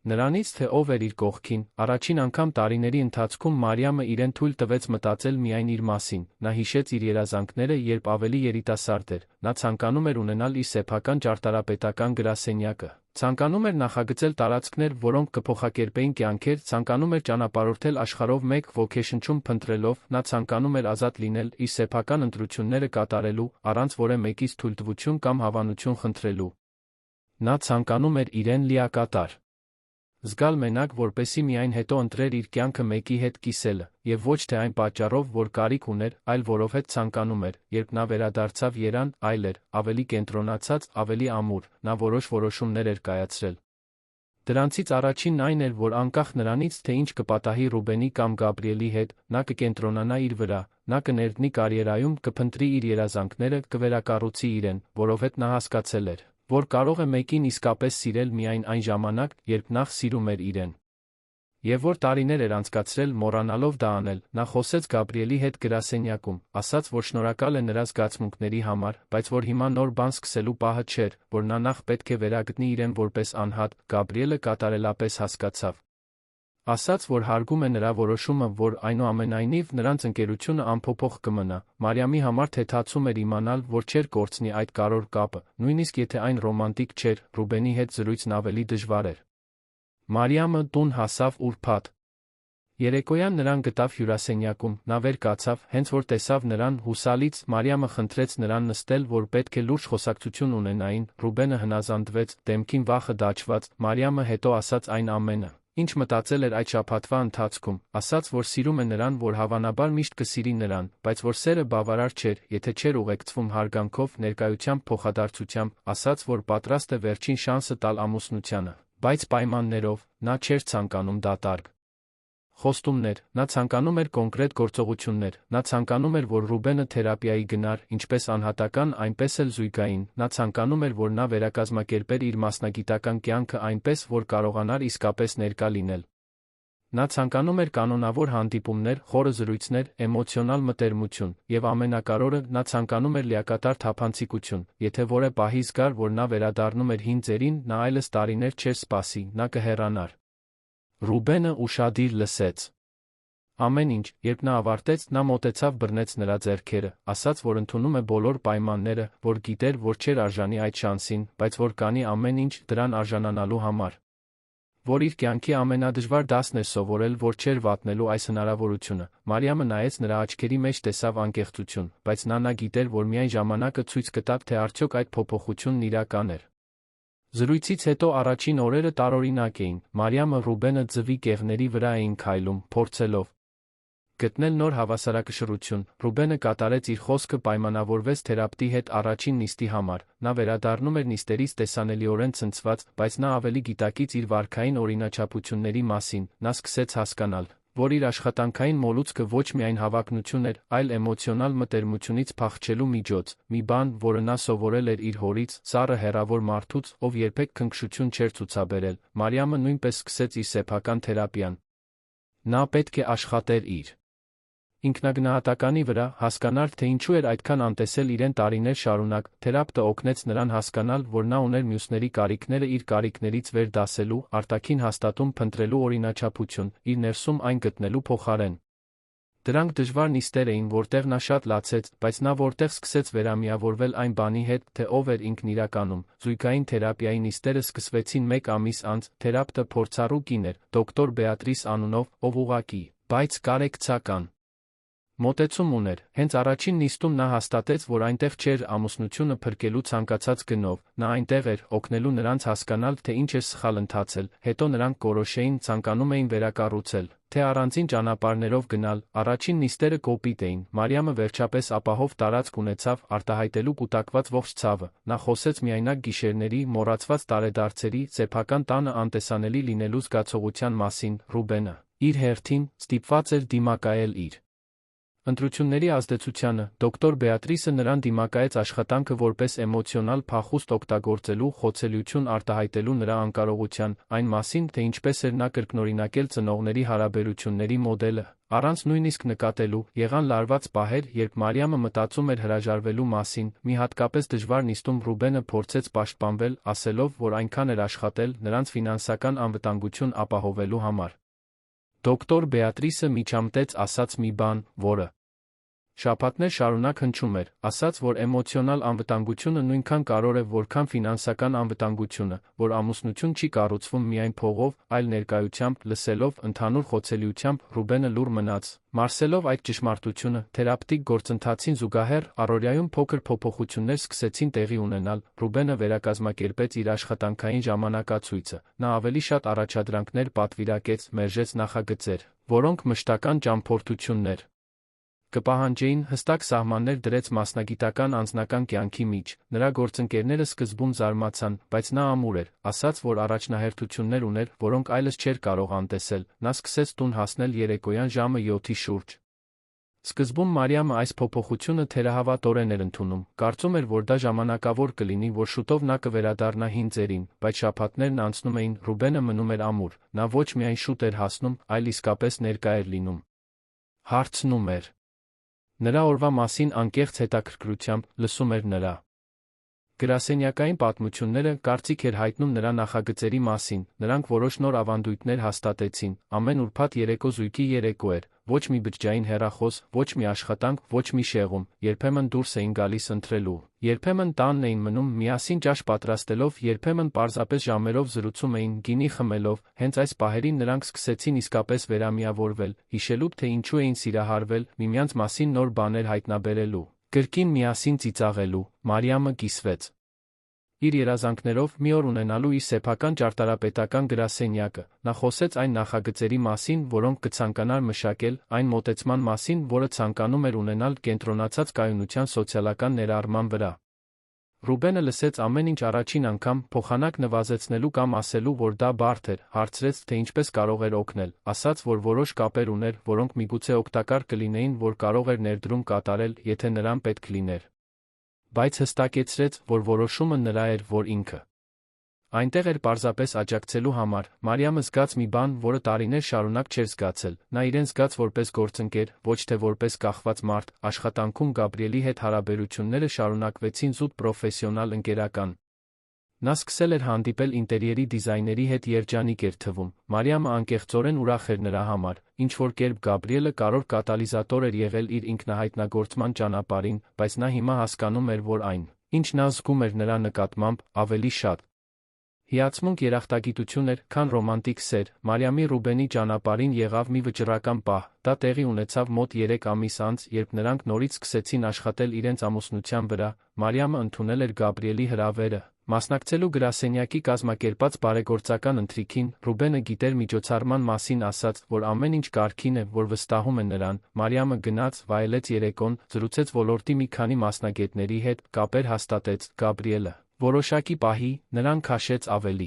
Speaker 1: նրանից, թե ով էր իր կողքին, առաջին անգամ տարիների ընթացքում Մարիամը իրեն թույլ տվեց մտածել միայն իր մասին, նա հիշեց իր երազանքները, երբ ավելի երիտասարդ էր, նա ցանկանում էր ունենալ իր սեփական ճարտարապետական գրասենյակը, ցանկանում էր նախագծել տարածքներ, որոնք կփոխակերպեին կյանքեր, ցանկանում էր ճանապարհորդել աշխարհով մեկ ոգեշնչում փնտրելով, նա ցանկանում էր ազատ լինել, իր սեփական ընտրությունները կատարելու, առանց որևէ մեկից թույլտվություն կամ հավանություն խնդրելու։ Նա ցանկանում էր իրեն լիակատար զգալ մենակ, որպեսզի միայն հետո ընտրեր իր կյանքը մեկի հետ կիսելը, եւ ոչ թե այն պատճառով, որ կարիք ուներ, այլ որովհետև ցանկանում էր, երբ նա վերադարձավ երան, այլ էր, ավելի կենտրոնացած, ավելի ամուր, նա որոշ որոշումներ էր կայացրել։ Դրանցից առաջինն այն էր, որ անկախ նրանից, թե ինչ կպատահի Ռուբենի կամ Գաբրիելի հետ, նա կկենտրոնանա իր վրա, նա կներդնի կարիերայում, կփնտրի իր երազանքները, կվերակառուցի իրեն, որովհետև նա հասկացել էր, որ կարող է մեկին իսկապես սիրել միայն այն ժամանակ, երբ նախ սիրում էր իրեն։ Եվ որ տարիներ էր անցկացրել մոռանալով դա անել, նա խոսեց Գաբրիելի հետ գրասենյակում, ասաց, որ շնորհակալ է նրա զգացմունքների համար, բայց որ հիմա նոր բան սկսելու պահը չէր, որ նա նախ պետք է վերագտնի իրեն որպես անհատ, Գաբրիելը կատարելապես հասկացավ, Ասաց, որ հարգում է նրա որոշումը, որ այնուամենայնիվ նրանց ընկերությունը անփոփոխ կմնա, Մարիամի համար թեթացում էր իմանալ, որ չէր կորցնի այդ կարևոր կապը, նույնիսկ եթե այն ռոմանտիկ չէր, Ռուբենի հետ զրույցն ավելի դժվար էր։ Մարիամը տուն հասավ ուրբաթ։ Երեկոյան նրան գտավ հյուրասենյակում, նա վեր կացավ, հենց որ տեսավ նրան հուսալից, Մարիամը խնդրեց նրան նստել, որ պետք է լուրջ խոսակցություն ունենային, Ռուբենը հնազանդվեց, դեմքին վախը դաջված, Մարիամը հետո ասաց այն ամենը, ինչ մտածել էր այդ շաբաթվա ընթացքում, ասաց, որ սիրում է նրան, որ հավանաբար միշտ կսիրի նրան, բայց որ սերը բավարար չէր, եթե չէր ուղեկցվում հարգանքով, ներկայությամբ, փոխադարձությամբ, ասաց, որ պատրաստ է վերջին շանսը տալ ամուսնությանը, բայց պայմաններով, նա չէր ցանկանում դատարկ խոստումներ, նա ցանկանում էր կոնկրետ գործողություններ, նա ցանկանում էր, որ Ռուբենը թերապիայի գնար, ինչպես անհատական, այնպես էլ զույգային, նա ցանկանում էր, որ նա վերակազմակերպեր իր մասնագիտական կյանքը այնպես, որ կարողանար իսկապես ներկա լինել։ Նա ցանկանում էր կանոնավոր հանդիպումներ, խորը զրույցներ, էմոցիոնալ մտերմություն, եւ ամենակարևորը, նա ցանկանում էր լիակատար թափանցիկություն, եթե որե պահի զգար, որ նա վերադառնում էր հին ձերին, նա այլս տարիներ չէր սպասի, նա կհեռանար։ Ռուբենը ուշադիր լսեց ամեն ինչ, երբ նա ավարտեց, նա մոտեցավ բռնեց նրա ձեռքերը, ասաց, որ ընդունում է բոլոր պայմանները, որ գիտեր, որ չէր արժանի այդ շանսին, բայց որ կանի ամեն ինչ դրան արժանանալու համար, որ իր կյանքի ամենադժվար դասն էր սովորել, որ չէր վատնելու այս հնարավորությունը։ Մարիամը նայեց նրա աչքերի մեջ տեսավ անկեղծություն, բայց նա գիտեր, որ միայն ժամանակը ցույց կտա, թե արդյոք այդ փոփոխությունն իրական էր։ Զրույցից հետո առաջին օրերը տարօրինակ էին, Մարիամը Ռուբենը ձվի կեղների վրա էին քայլում, փորձելով գտնել նոր հավասարակշռություն, Ռուբենը կատարեց իր խոսքը պայմանավորվեց թերապևտի հետ առաջին նիստի համար, նա վերադառնում էր նիստերից տեսանելիորեն ցնցված, բայց նա ավելի գիտակից իր վարքային օրինաչափությունների մասին, նա սկսեց հասկանալ, որ իր աշխատանքային մոլուցքը ոչ միայն հավակնություն էր, այլ էմոցիոնալ մտերմությունից փախչելու միջոց, մի բան, որը նա սովորել էր իր հորից, սառը հեռավոր մարդուց, ով երբեք քնքշություն չէր ցուցաբերել, Մարիամը նույնպես սկսեց իր սեփական թերապիան։ Նա պետք է աշխատեր իր ինքնագնահատականի վրա, հասկանար, թե ինչու էր այդքան անտեսել իրեն տարիներ շարունակ, թերապևտը օգնեց նրան հասկանալ, որ նա ուներ մյուսների կարիքները իր կարիքներից վեր դասելու, արտաքին հաստատում փնտրելու օրինաչափություն, իր ներսում այն գտնելու փոխարեն։ Դրանք դժվար նիստեր էին, որտեղ նա շատ լացեց, բայց նա որտեղ սկսեց վերամիավորվել այն բանի հետ, թե ով էր ինքն իրականում։ Զույգային թերապիայի նիստերը սկսվեցին 1 ամիս անց, թերապևտը փորձառու կին էր, դոկտոր Բեատրիս անունով, ով ուղղակի, բայց կարեկցական մոտեցում ուներ, հենց առաջին նիստում նա հաստատեց, որ այնտեղ չէր ամուսնությունը փրկելու ցանկացած գնով, նա այնտեղ էր, օգնելու նրանց հասկանալ, թե ինչ էր սխալ ընթացել, հետո նրանք կորոշեին, ցանկանում էին վերակառուցել, թե առանձին ճանապարհներով գնալ, առաջին նիստերը կոպիտ էին, Մարիամը վերջապես ապահով տարածք ունեցավ արտահայտելու կուտակված ողջ ցավը, նա խոսեց միայնակ գիշերների, մոռացված տարեդարձերի, սեփական տանը անտեսանելի լինելու զգացողության մասին, Ռուբենը, իր հերթին, ստիպված էր դիմակայել իր ընտրությունների ազդեցությանը, դոկտոր Բեատրիսը նրան դիմակայեց աշխատանքը որպես էմոցիոնալ փախուստ օգտագործելու, խոցելիություն արտահայտելու նրա անկարողության, այն մասին, թե ինչպես էր նա կրկնօրինակել ծնողների հարաբերությունների մոդելը, առանց նույնիսկ նկատելու, եղան լարված պահեր, երբ Մարիամը մտածում էր հրաժարվելու մասին, մի հատկապես դժվար նիստում Ռուբենը փորձեց պաշտպանվել, ասելով, որ այնքան էր աշխատել նրանց ֆինանսական անվտանգություն ապահովելու համար։ Դոկտոր Բեատրիսը միջամտեց ասաց մի բան, որը շաբաթներ շարունակ հնչում էր, ասաց, որ էմոցիոնալ անվտանգությունը նույնքան կարևոր է, որքան ֆինանսական անվտանգությունը, որ ամուսնություն չի կառուցվում միայն փողով, այլ ներկայությամբ, լսելով, ընդհանուր խոցելիությամբ, Ռուբենը լուռ մնաց, մարսելով այդ ճշմարտությունը, թերապևտիկ գործընթացին զուգահեռ, առօրյայում փոքր փոփոխություններ սկսեցին տեղի ունենալ, Ռուբենը վերակազմակերպեց իր աշխատանքային ժամանակացույցը, նա ավելի շատ առաջադրանքներ պատվիրակեց, մերժեց նախագծեր, որոնք մշտական ճամփորդություններ կպահանջեին, հստակ սահմաններ դրեց մասնագիտական անձնական կյանքի մեջ, նրա գործընկերները սկզբում զարմացան, բայց նա ամուր էր, ասաց, որ առաջնահերթություններ ուներ, որոնք այլս չէր կարող անտեսել, նա սկսեց տուն հասնել երեկոյան ժամը 7-ի շուրջ։ Սկզբում Մարիամը այս փոփոխությունը թերահավատորեն էր ընդունում, կարծում էր, որ դա ժամանակավոր կլինի, որ շուտով նա կվերադառնա հին ձերին, բայց շաբաթներն անցնում էին, Ռուբենը մնում էր ամուր, նա ոչ միայն շուտ էր հասնում, այլ իսկապես ներկա էր լինում։ Հարցնում էր նրա օրվա մասին անկեղծ հետաքրքրությամբ, լսում էր նրա Գրասենյակային պատմությունները կարծիք էր հայտնում նրա նախագծերի մասին, նրանք որոշ նոր ավանդույթներ հաստատեցին, ամեն ուրբաթ երեկո զույգի երեկո էր, ոչ մի բջջային հեռախոս, ոչ մի աշխատանք, ոչ մի շեղում, երբեմն դուրս էին գալիս ընթրելու, երբեմն տանն էին մնում միասին ճաշ պատրաստելով, երբեմն պարզապես ժամերով զրուցում էին գինի խմելով, հենց այս պահերին նրանք սկսեցին իսկապես վերամիավորվել, հիշելու, թե ինչու էին սիրահարվել, միմյանց մասին նոր բաներ հայտնաբերելու, կրկին միասին ծիծաղելու, Մարիամը կիսվեց իր երազանքներով մի օր ունենալու իր սեփական ճարտարապետական գրասենյակը, նա խոսեց այն նախագծերի մասին, որոնք կցանկանար մշակել, այն մոտեցման մասին, որը ցանկանում էր ունենալ կենտրոնացած կայունության սոցիալական ներառման վրա։ Ռուբենը լսեց ամեն ինչ առաջին անգամ, փոխանակ նվազեցնելու կամ ասելու, որ դա բարդ էր, հարցրեց, թե ինչպես կարող էր օգնել, ասաց, որ որոշ կապեր ուներ, որոնք միգուցե օգտակար կլինեին, որ կարող էր ներդրում կատարել, եթե նրան պետք լիներ։ Բայց հստակեցրեց, որ որոշումը նրա էր, որ ինքը այնտեղ էր պարզապես աջակցելու համար, Մարիամը զգաց մի բան, որը տարիներ շարունակ չէր զգացել, նա իրեն զգաց որպես գործընկեր, ոչ թե որպես կախված մարդ, աշխատանքում Գաբրիելի հետ հարաբերությունները շարունակվեցին զուտ պրոֆեսիոնալ ընկերական։ Նա սկսել էր հանդիպել ինտերիերի դիզայների հետ երջանիկ էր թվում, Մարիամը անկեղծորեն ուրախ էր նրա համար, ինչ-որ կերպ Գաբրիելը կարևոր կատալիզատոր էր եղել իր ինքնահայտնագործման ճանապարհին, բայց նա հիմա հասկանում էր, որ այն, ինչ նա զգում էր նրա նկատմամբ, ավելի շատ հիացմունք երախտագիտություն էր, քան ռոմանտիկ սեր, Մարիամի Ռուբենի ճանապարհին եղավ մի վճռական պահ, դա տեղի ունեցավ մոտ 3 ամիս անց, երբ նրանք նորից սկսեցին աշխատել իրենց ամուսնության վրա, Մարիամը ընդունել էր Գաբրիելի հրավերը, մասնակցելու գրասենյակի կազմակերպած բարեգործական ընթրիքին, Ռուբենը գիտեր միջոցառման մասին ասաց, որ ամեն ինչ կարգին է, որ վստահում է նրան, Մարիամը գնաց, վայելեց երեկոն, զրուցեց ոլորտի մի քանի մասնագետների հետ, կապեր հաստատեց, Գաբրիելը որոշակի պահի, նրան քաշեց ավելի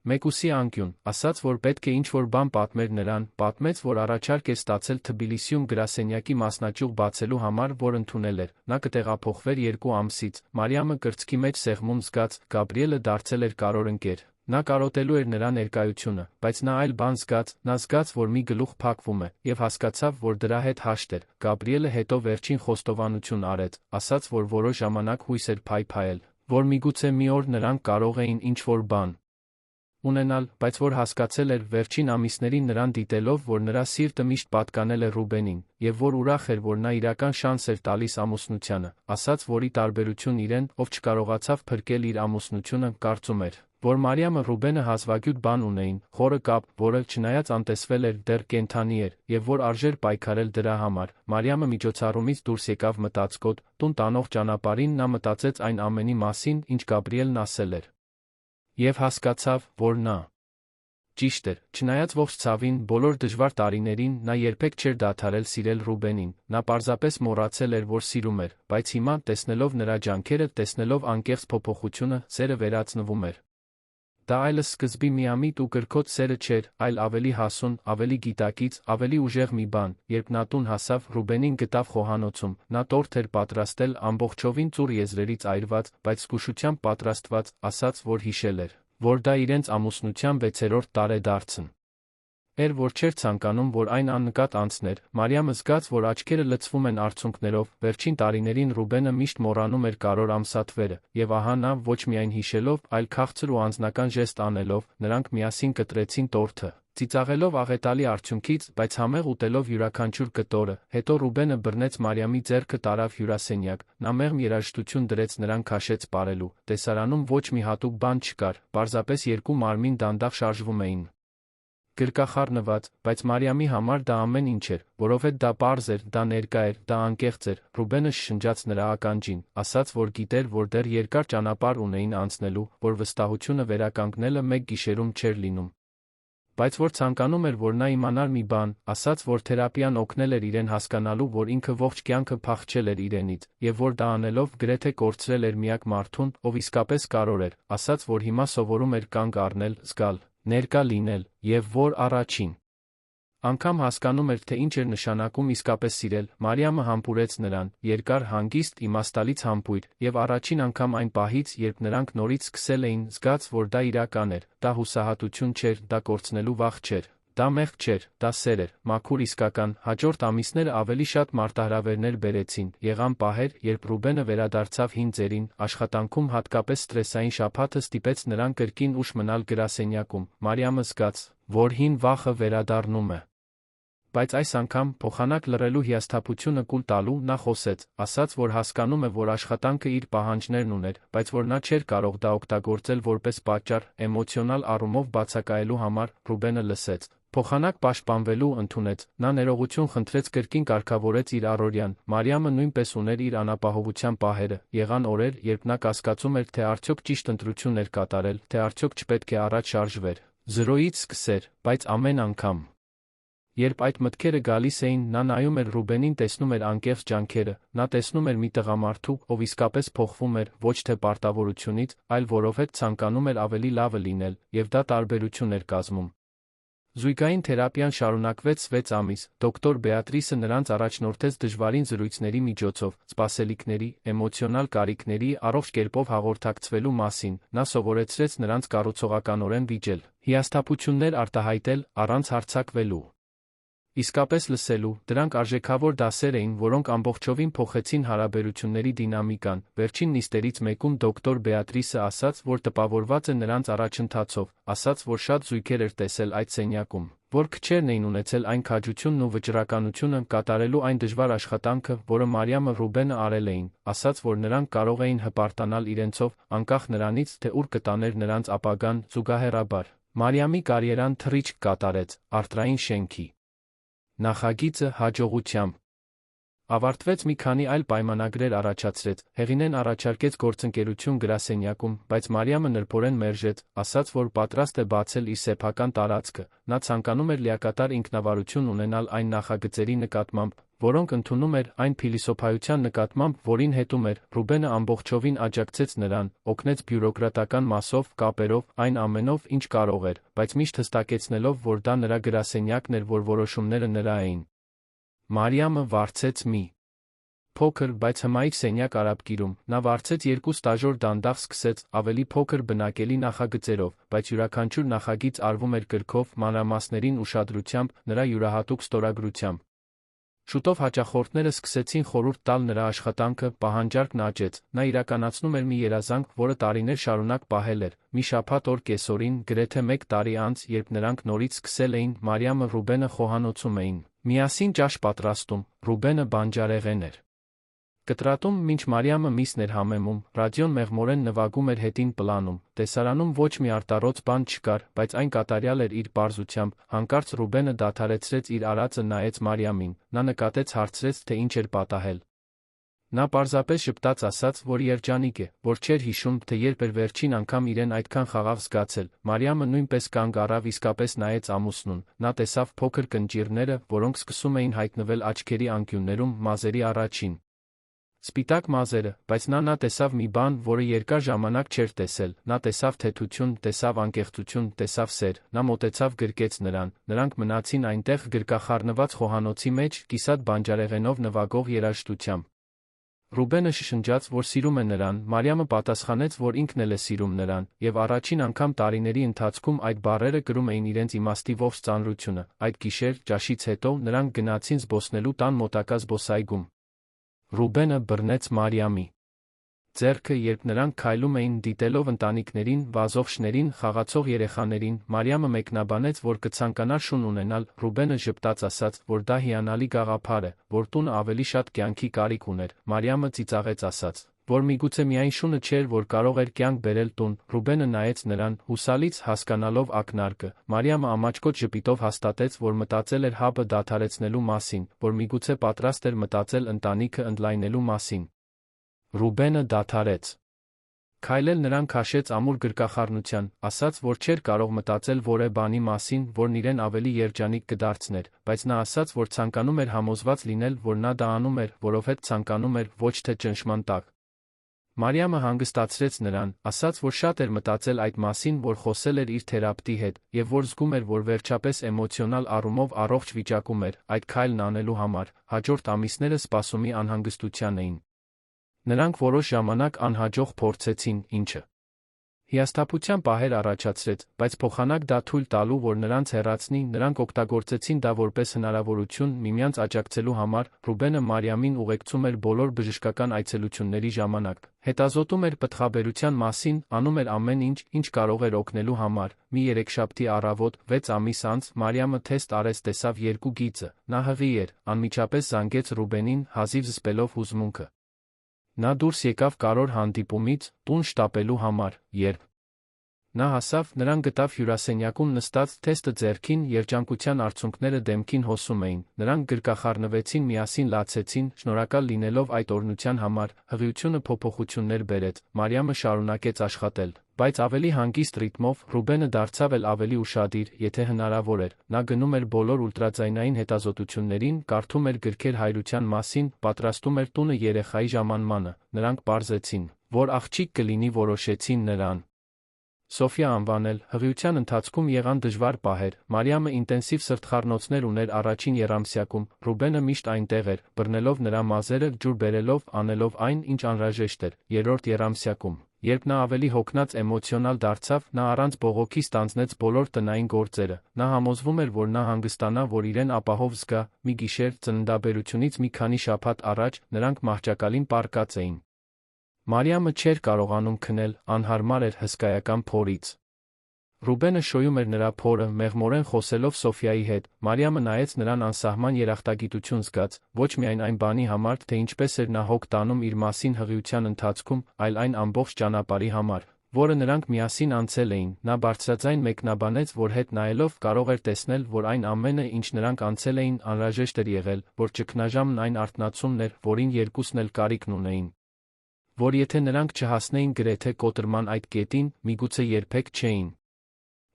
Speaker 1: մեկուսի անկյուն, ասաց, որ պետք է ինչ-որ բան պատմեր նրան, պատմեց, որ առաջարկ է ստացել Թբիլիսիում գրասենյակի մասնաճյուղ բացելու համար, որ ընդունել էր, նա կտեղափոխվեր 2 ամսից, Մարիամը կրծքի մեջ սեղմում զգաց, Գաբրիելը դարձել էր կարևոր ընկեր, նա կարոտելու էր նրա ներկայությունը, բայց նա այլ բան զգաց, նա զգաց, որ մի գլուխ փակվում է, եւ հասկացավ, որ դրա հետ հաշտ էր, Գաբրիելը հետո վերջին խոստովանություն արեց, ասաց, որ որոշ ժամանակ հույս էր փայփայել, որ միգուցե մի օր նրանք կարող էին ինչ-որ բան ունենալ, բայց որ հասկացել էր վերջին ամիսներին նրան դիտելով, որ նրա սիրտը միշտ պատկանել է Ռուբենին, եւ որ ուրախ էր, որ նա իրական շանս էր տալիս ամուսնությանը, ասաց, որ ի տարբերություն իրեն, ով չկարողացավ փրկել իր ամուսնությունը, կարծում էր, որ Մարիամը Ռուբենը հազվագյուտ բան ունեին, խորը կապ, որը, չնայած անտեսվել էր, դեռ կենդանի էր, եւ որ արժեր պայքարել դրա համար, Մարիամը միջոցառումից դուրս եկավ մտածկոտ, տուն տանող ճանապարհին նա մտածեց այն ամենի մասին, ինչ Գաբրիելն ասել էր։ Եվ հասկացավ, որ նա ճիշտ էր, չնայած ողջ ցավին, բոլոր դժվար տարիներին, նա երբեք չէր դադարել սիրել Ռուբենին, նա պարզապես մոռացել էր, որ սիրում էր, բայց հիմա, տեսնելով նրա ջանքերը, տեսնելով անկեղծ փոփոխությունը, սերը վերածնվում էր։ Դա այլս սկզբի միամիտ ու կրքոտ սերը չէր, այլ ավելի հասուն, ավելի գիտակից, ավելի ուժեղ մի բան, երբ նա տուն հասավ, Ռուբենին գտավ խոհանոցում, նա տորթ էր պատրաստել ամբողջովին ծուռ եզրերից այրված, բայց զգուշությամբ պատրաստված, ասաց, որ հիշել էր, որ դա իրենց ամուսնության 6-րդ տարեդարձն էր, որ չէր ցանկանում, որ այն աննկատ անցներ, Մարիամը զգաց, որ աչքերը լցվում են արցունքներով, վերջին տարիներին Ռուբենը միշտ մոռանում էր կարևոր ամսաթվերը, եւ ահա նա, ոչ միայն հիշելով, այլ քաղցր ու անձնական ժեստ անելով, նրանք միասին կտրեցին տորթը, ծիծաղելով աղետալի արդյունքից, բայց համեղ ուտելով յուրաքանչյուր կտորը, հետո Ռուբենը բռնեց Մարիամի ձեռքը տարավ հյուրասենյակ, նա մեղմ երաժշտություն դրեց նրան քաշեց պարելու, տեսարանում ոչ մի հատուկ բան չկար, պարզապես 2 մարմին դանդաղ շարժվում էին գրկախառնված, բայց Մարիամի համար դա ամեն ինչ էր, որովհետև դա պարզ էր, դա ներկա էր, դա անկեղծ էր, Ռուբենը շշնջաց նրա ականջին, ասաց, որ գիտեր, որ դեռ երկար ճանապարհ ունեին անցնելու, որ վստահությունը վերականգնելը մեկ գիշերում չէր լինում, բայց որ ցանկանում էր, որ նա իմանար մի բան, ասաց, որ թերապիան օգնել էր իրեն հասկանալու, որ ինքը ողջ կյանքը փախչել էր իրենից, եւ որ դա անելով գրեթե կորցրել էր միակ մարդուն, ով իսկապես կարևոր էր, ասաց, որ հիմա սովորում էր կանգ առնել, զգալ, ներկա լինել, եւ որ առաջին անգամ հասկանում էր, թե ինչ էր նշանակում իսկապես սիրել, Մարիամը համբուրեց նրան, երկար, հանգիստ, իմաստալից համբույր, եւ առաջին անգամ այն պահից, երբ նրանք նորից սկսել էին, զգաց, որ դա իրական էր, դա հուսահատություն չէր, դա կորցնելու վախ չէր, Դա մեղք չէր, դա սեր էր, մաքուր իսկական, հաջորդ ամիսները ավելի շատ մարտահրավերներ բերեցին, եղան պահեր, երբ Ռուբենը վերադարձավ հին ձերին, աշխատանքում հատկապես սթրեսային շաբաթը ստիպեց նրան կրկին ուշ մնալ գրասենյակում, Մարիամը զգաց, որ հին վախը վերադառնում է։ Բայց այս անգամ, փոխանակ լռելու հիասթափությունը կուլ տալու, նա խոսեց, ասաց, որ հասկանում է, որ աշխատանքը իր պահանջներն ուներ, բայց որ նա չէր կարող դա օգտագործել որպես պատճառ, էմոցիոնալ առումով բացակայելու համար, Ռուբենը լսեց։ Փոխանակ պաշտպանվելու ընդունեց, նա ներողություն խնդրեց կրկին կարգավորեց իր առօրյան, Մարիամը նույնպես ուներ իր անապահովության պահերը, եղան օրեր, երբ նա կասկածում էր, թե արդյոք ճիշտ ընտրությունն էր կատարել, թե արդյոք չպետք է առաջ շարժվեր, զրոյից սկսեր, բայց ամեն անգամ, երբ այդ մտքերը գալիս էին, նա նայում էր Ռուբենին, տեսնում էր անկեղծ ջանքերը, նա տեսնում էր մի տղամարդու, ով իսկապես փոխվում էր, ոչ թե պարտավորությունից, այլ որովհետև ցանկանում էր ավելի լավը լինել, եւ դա տարբերություն էր կազմում։ Զույգային թերապիան շարունակվեց 6 ամիս, դոկտոր Բեատրիսը նրանց առաջնորդեց դժվարին զրույցների միջոցով, սպասելիքների, էմոցիոնալ կարիքների առողջ կերպով հաղորդակցվելու մասին, նա սովորեցրեց նրանց կառուցողականորեն վիճել, հիասթափություններ արտահայտել, առանց հարձակվելու։ Իսկապես լսելու, դրանք արժեքավոր դասեր էին, որոնք ամբողջովին փոխեցին հարաբերությունների դինամիկան։ Վերջին նիստերից մեկում դոկտոր Բեատրիսը ասաց, որ տպավորված է նրանց առաջընթացով, ասաց, որ շատ զույգեր էր տեսել այդ սենյակում, որ քչերն էին ունեցել այն քաջությունն ու վճռականությունը կատարելու այն դժվար աշխատանքը, որը Մարիամը Ռուբենը արել էին, ասաց, որ նրանք կարող էին հպարտանալ իրենցով, անկախ նրանից, թե ուր կտաներ նրանց ապագան, զուգահեռաբար։ Մարիամի կարիերան թռիչք կատարեց, առտրային շենքի նախագիծը հաջողությամբ ավարտվեց, մի քանի այլ պայմանագրեր առաջացրեց, Հեղինեն առաջարկեց գործընկերություն գրասենյակում, բայց Մարիամը նրբորեն մերժեց, ասաց, որ պատրաստ է բացել իր սեփական տարածքը, նա ցանկանում էր լիակատար ինքնավարություն ունենալ այն նախագծերի նկատմամբ, որոնք ընդունում էր, այն փիլիսոփայության նկատմամբ, որին հետում էր, Ռուբենը ամբողջովին աջակցեց նրան, օգնեց բյուրոկրատական մասով, կապերով, այն ամենով, ինչ կարող էր, բայց միշտ հստակեցնելով, որ դա նրա գրասենյակն էր, որ որոշումները նրա էին։ Մարիամը վարձեց մի փոքր, բայց հմայիք սենյակ Արաբկիրում, նա վարձեց 2 ստաժոր դանդաղ սկսեց, ավելի փոքր բնակելի նախագծերով, բայց յուրաքանչյուր նախագիծ արվում էր կրքով, մանրամասներին ուշադրությամբ, նրա յուրահատուկ ստորագրությամբ։ Շուտով հաճախորդները սկսեցին խորհուրդ տալ նրա աշխատանքը, պահանջարկն աճեց, նա իրականացնում էր մի երազանք, որը տարիներ շարունակ պահել էր, մի շաբաթ օր կեսօրին, գրեթե 1 տարի անց, երբ նրանք նորից սկսել էին, Մարիամը Ռուբենը խոհանոցում էին, միասին ճաշ պատրաստում, Ռուբենը բանջարեղեն էր կտրատում, մինչ Մարիամը միսն էր համեմում, ռադիոն մեղմորեն նվագում էր հետին պլանում, տեսարանում ոչ մի արտառոց բան չկար, բայց այն կատարյալ էր իր պարզությամբ, հանկարծ Ռուբենը դադարեցրեց իր արածը նայեց Մարիամին, նա նկատեց հարցրեց, թե ինչ էր պատահել։ Նա պարզապես ժպտաց ասաց, որ երջանիկ է, որ չէր հիշում, թե երբ էր վերջին անգամ իրեն այդքան խաղաղ զգացել, Մարիամը նույնպես կանգ առավ իսկապես նայեց ամուսնուն, նա տեսավ փոքր կնճիռները, որոնք սկսում էին հայտնվել աչքերի անկյուններում, մազերի առաջին սպիտակ մազերը, բայց նա տեսավ մի բան, որը երկար ժամանակ չէր տեսել, նա տեսավ թեթություն, տեսավ անկեղծություն, տեսավ սեր, նա մոտեցավ գրկեց նրան, նրանք մնացին այնտեղ գրկախառնված խոհանոցի մեջ, կիսատ բանջարեղենով նվագող երաժշտությամբ։ Ռուբենը շշնջաց, որ սիրում է նրան, Մարիամը պատասխանեց, որ ինքն էլ է սիրում նրան, եւ առաջին անգամ տարիների ընթացքում այդ բառերը կրում էին իրենց իմաստի ողջ ծանրությունը։ Այդ գիշեր, ճաշից հետո, նրանք գնացին զբոսնելու տան մոտակա զբոսայգում։ Ռուբենը բռնեց Մարիամի ձեռքը, երբ նրանք քայլում էին, դիտելով ընտանիքներին, վազող շներին, խաղացող երեխաներին, Մարիամը մեկնաբանեց, որ կցանկանար շուն ունենալ, Ռուբենը ժպտաց ասաց, որ դա հիանալի գաղափար է, որ տունը ավելի շատ կյանքի կարիք ուներ, Մարիամը ծիծաղեց ասաց, որ միգուցե միայն շունը չէր, որ կարող էր կյանք բերել տուն, Ռուբենը նայեց նրան, հուսալից, հասկանալով ակնարկը, Մարիամը ամաչկոտ ժպիտով հաստատեց, որ մտածել էր հաբը դադարեցնելու մասին, որ միգուցե պատրաստ էր մտածել ընտանիքը ընդլայնելու մասին։ Ռուբենը դադարեց քայլել, նրան քաշեց ամուր գրկախառնության, ասաց, որ չէր կարող մտածել որևէ բանի մասին, որն իրեն ավելի երջանիկ կդարձներ, բայց նա ասաց, որ ցանկանում էր համոզված լինել, որ նա դա անում էր, որովհետև ցանկանում էր, ոչ թե ճնշման տակ։ Մարիամը հանգստացրեց նրան, ասաց, որ շատ էր մտածել այդ մասին, որ խոսել էր իր թերապևտի հետ, եւ որ զգում էր, որ վերջապես էմոցիոնալ առումով առողջ վիճակում էր այդ քայլն անելու համար, հաջորդ ամիսները սպասումի անհանգստության էին։ Նրանք որոշ ժամանակ անհաջող փորձեցին, ինչը Հիասթափության պահեր առաջացրեց, բայց փոխանակ դա թույլ տալու, որ նրանց հեռացնի, նրանք օգտագործեցին դա որպես հնարավորություն միմյանց աջակցելու համար։ Ռուբենը Մարիամին ուղեկցում էր բոլոր բժշկական այցելությունների ժամանակ, հետազոտում էր պտղաբերության մասին, անում էր ամեն ինչ, ինչ կարող էր օգնելու համար։ Մի երեքշաբթի առավոտ, 6 ամիս անց, Մարիամը թեստ արեց, տեսավ երկու գիծը, նա հղի էր, անմիջապես զանգեց Ռուբենին, հազիվ զսպելով հուզմունքը։ Նա դուրս եկավ կարևոր հանդիպումից, տուն շտապելու համար, երբ նա հասավ, նրան գտավ հյուրասենյակում նստած, թեստը ձեռքին, երջանկության արցունքները դեմքին հոսում էին, նրանք գրկախառնվեցին, միասին լացեցին, շնորհակալ լինելով այդ օրհնության համար, հղիությունը փոփոխություններ բերեց, Մարիամը շարունակեց աշխատել, բայց ավելի հանգիստ ռիթմով, Ռուբենը դարձավ էլ ավելի ուշադիր, եթե հնարավոր էր, նա գնում էր բոլոր ուլտրաձայնային հետազոտություններին, կարդում էր գրքեր հայրության մասին, պատրաստում էր տունը երեխայի ժամանմանը, նրանք պարզեցին, որ աղջիկ կլինի, որոշեցին նրան Սոֆիա անվանել, հղիության ընթացքում եղան դժվար պահեր, Մարիամը ինտենսիվ սրտխառնոցներ ուներ առաջին եռամսյակում, Ռուբենը միշտ այնտեղ էր, բռնելով նրա մազերը, ջուր բերելով, անելով այն, ինչ անհրաժեշտ էր, երրորդ եռամսյակում, երբ նա ավելի հոգնած էմոցիոնալ դարձավ, նա առանց բողոքի ստանձնեց բոլոր տնային գործերը, նա համոզվում էր, որ նա հանգստանա, որ իրեն ապահով զգա, մի գիշեր, ծննդաբերությունից մի քանի շաբաթ առաջ, նրանք մահճակալին պառկած էին։ Մարիամը չէր կարողանում քնել, անհարմար էր հսկայական փորից։ Ռուբենը շոյում էր նրա փորը, մեղմորեն խոսելով Սոֆիայի հետ, Մարիամը նայեց նրան անսահման երախտագիտություն զգաց, ոչ միայն այն բանի համար, թե ինչպես էր նա հոգ տանում իր մասին հղիության ընթացքում, այլ այն ամբողջ ճանապարհի համար, որը նրանք միասին անցել էին, նա բարձրաձայն մեկնաբանեց, որ հետ նայելով կարող էր տեսնել, որ այն ամենը, ինչ նրանք անցել էին, անհրաժեշտ էր եղել, որ ճգնաժամն այն արթնացումն էր, որին երկուսն էլ կարիքն ունեին, որ եթե նրանք չհասնեին գրեթե կոտրման այդ կետին, միգուցե երբեք չէին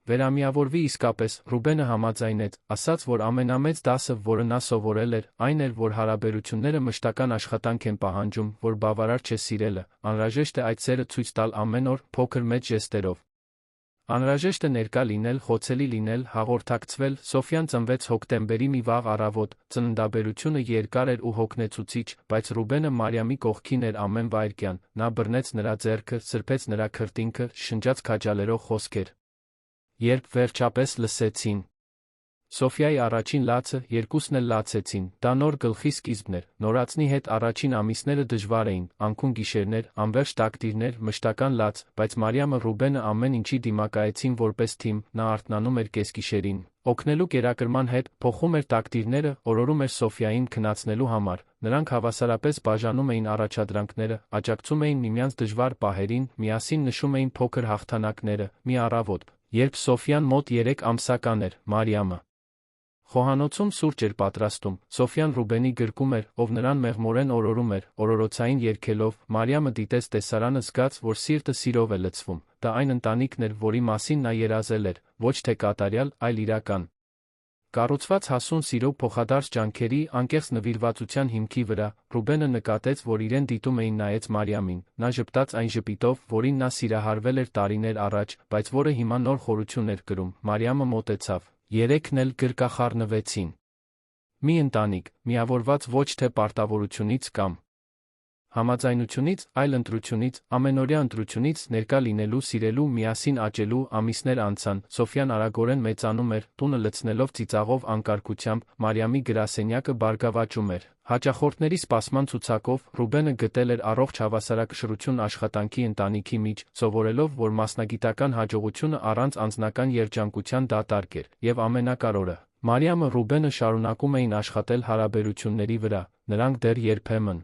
Speaker 1: վերամիավորվի իսկապես, Ռուբենը համաձայնեց, ասաց, որ ամենամեծ դասը, որը նա սովորել էր, այն էր, որ հարաբերությունները մշտական աշխատանք են պահանջում, որ բավարար չէ սիրելը, անհրաժեշտ է այդ սերը ցույց տալ ամեն օր, փոքր-մեծ ժեստերով։ Անհրաժեշտ է ներկա լինել, խոցելի լինել, հաղորդակցվել, Սոֆիան ծնվեց հոկտեմբերի մի վաղ առավոտ, ծննդաբերությունը երկար էր ու հոգնեցուցիչ, բայց Ռուբենը Մարիամի կողքին էր ամեն վայրկյան, նա բռնեց նրա ձեռքը, սրբեց նրա քրտինքը, շնջաց քաջալերող խոսքեր։ Երբ վերջապես լսեցին Սոֆիայի առաջին լացը, երկուսն էլ լացեցին, դա նոր գլխի սկիզբն էր, նորածնի հետ առաջին ամիսները դժվար էին, անքուն գիշերներ, անվերջ տակտիրներ, մշտական լաց, բայց Մարիամը Ռուբենը ամեն ինչի դիմակայեցին որպես թիմ, նա արթնանում էր կեսգիշերին, օգնելու կերակրման հետ, փոխում էր տակտիրները, օրորում էր Սոֆիային քնացնելու համար, նրանք հավասարապես բաժանում էին առաջադրանքները, աջակցում էին միմյանց դժվար պահերին, միասին նշում էին փոքր հաղթանակները, մի առավոտ, երբ Սոֆիան մոտ 3 ամսական էր, Մարիամը խոհանոցում սուրճ էր պատրաստում, Սոֆիան Ռուբենի գրկում էր, ով նրան մեղմորեն օրորում էր, օրորոցային երգելով, Մարիամը դիտեց տեսարանը, զգաց, որ սիրտը սիրով է լցվում, դա այն ընտանիքն էր, որի մասին նա երազել էր, ոչ թե կատարյալ, այլ իրական։ Կառուցված հասուն սիրո փոխադարձ ջանքերի, անկեղծ նվիրվածության հիմքի վրա, Ռուբենը նկատեց, որ իրեն դիտում էին, նայեց Մարիամին, նա ժպտաց այն ժպիտով, որին նա սիրահարվել էր տարիներ առաջ, բայց որը հիմա նոր խորություն էր կրում, Մարիամը մոտեցավ, երեքն էլ գրկախառնվեցին։ Մի ընտանիք, միավորված ոչ թե պարտավորությունից կամ համաձայնությունից, այլ ընտրությունից, ամենօրյա ընտրությունից, ներկա լինելու, սիրելու, միասին աճելու, ամիսներ անցան, Սոֆիան արագորեն մեծանում էր, տունը լցնելով ծիծաղով անկարգությամբ, Մարիամի գրասենյակը բարգավաճում էր։ Հաճախորդների սպասման ցուցակով Ռուբենը գտել էր առողջ հավասարակշռություն աշխատանքի ընտանիքի միջ, սովորելով, որ մասնագիտական հաջողությունը առանց անձնական երջանկության դատարկ էր, եւ ամենակարևորը, Մարիամը Ռուբենը շարունակում էին աշխատել հարաբերությունների վրա, նրանք դեռ երբեմն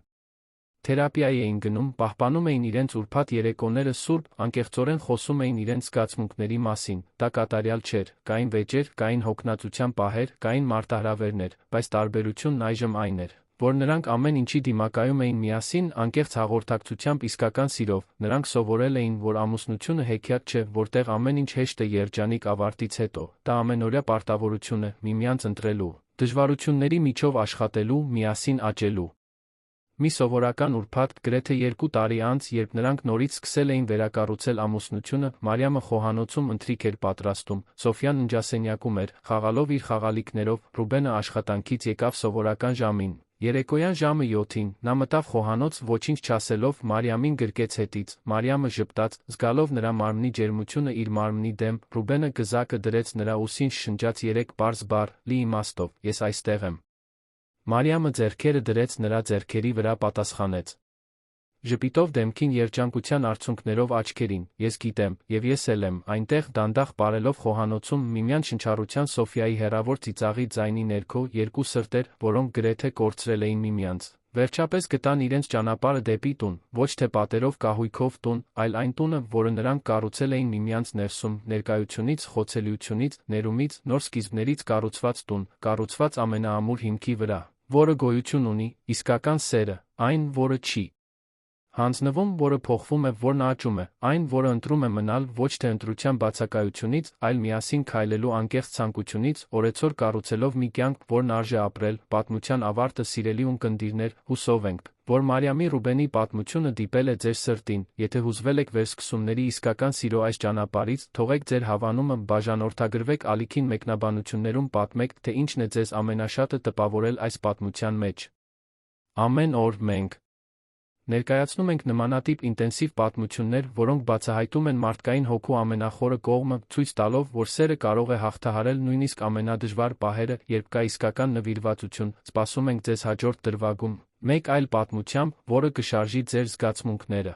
Speaker 1: թերապիայի էին գնում, պահպանում էին իրենց ուրբաթ երեկոները սուրբ, անկեղծորեն խոսում էին իրենց զգացմունքների մասին, դա կատարյալ չէր, կային վեճեր, կային հոգնածության պահեր, կային մարտահրավերներ, բայց տարբերությունն այժմ այն էր, որ նրանք ամեն ինչի դիմակայում էին միասին, անկեղծ հաղորդակցությամբ, իսկական սիրով, նրանք սովորել էին, որ ամուսնությունը հեքիաթ չէ, որտեղ ամեն ինչ հեշտ է երջանիկ ավարտից հետո, դա ամենօրյա պարտավորություն է, միմյանց ընտրելու, դժվարությունների միջով աշխատելու, միասին աճելու։ Մի սովորական ուրբաթ, գրեթե 2 տարի անց, երբ նրանք նորից սկսել էին վերակառուցել ամուսնությունը, Մարիամը խոհանոցում ընթրիք էր պատրաստում, Սոֆիան ննջասենյակում էր, խաղալով իր խաղալիքներով, Ռուբենը աշխատանքից եկավ սովորական ժամին, Երեկոյան ժամը 7-ին նա մտավ խոհանոց ոչինչ չասելով Մարիամին գրկեց հետից, Մարիամը ժպտաց, զգալով նրա մարմնի ջերմությունը իր մարմնի դեմ, Ռուբենը գզակը դրեց նրա ուսին շնջաց 3 պարզ բառ, լի իմաստով, ես այստեղ եմ։ Մարիամը ձեռքերը դրեց նրա ձեռքերի վրա պատասխանեց. Ժպիտով դեմքին երջանկության արցունքներով աչքերին, ես գիտեմ, եւ ես էլ եմ, այնտեղ դանդաղ պարելով խոհանոցում միմյանց շնչառության Սոֆիայի հեռավոր ծիծաղի ձայնի ներքո երկու սրտեր, որոնք գրեթե կորցրել էին միմյանց, վերջապես գտան իրենց ճանապարհը դեպի տուն, ոչ թե պատերով կահույքով տուն, այլ այն տունը, որը նրանք կառուցել էին միմյանց ներսում, ներկայությունից, խոցելիությունից, ներումից, նոր սկիզբներից կառուցված տուն, կառուցված ամենաամուր հիմքի վրա, որը գոյություն ունի, իսկական սերը, այն, որը չի հանձնվում, որը փոխվում է, որն աճում է, այն, որը ընտրում է մնալ ոչ թե ընտրության բացակայությունից, այլ միասին քայլելու անկեղծ ցանկությունից, օրեցօր կառուցելով մի կյանք, որն արժե ապրել, պատմության ավարտը սիրելի ունկնդիրներ, հուսով ենք, որ Մարիամի Ռուբենի պատմությունը դիպել է ձեր սրտին, եթե հուզվել եք վերսկսումների իսկական սիրո այս ճանապարհից, թողեք ձեր հավանումը, բաժանորդագրվեք ալիքին մեկնաբանություններում պատմեք, թե ինչն է ձեզ ամենաշատը տպավորել այս պատմության մեջ։ Ամեն օր մենք ներկայացնում ենք նմանատիպ ինտենսիվ պատմություններ, որոնք բացահայտում են մարդկային հոգու ամենախորը կողմը, ցույց տալով, որ սերը կարող է հաղթահարել նույնիսկ ամենադժվար պահերը, երբ կա իսկական նվիրվածություն։ Սպասում ենք ձեզ հաջորդ դրվագում, մեկ այլ պատմությամբ, որը կշարժի ձեր զգացմունքները։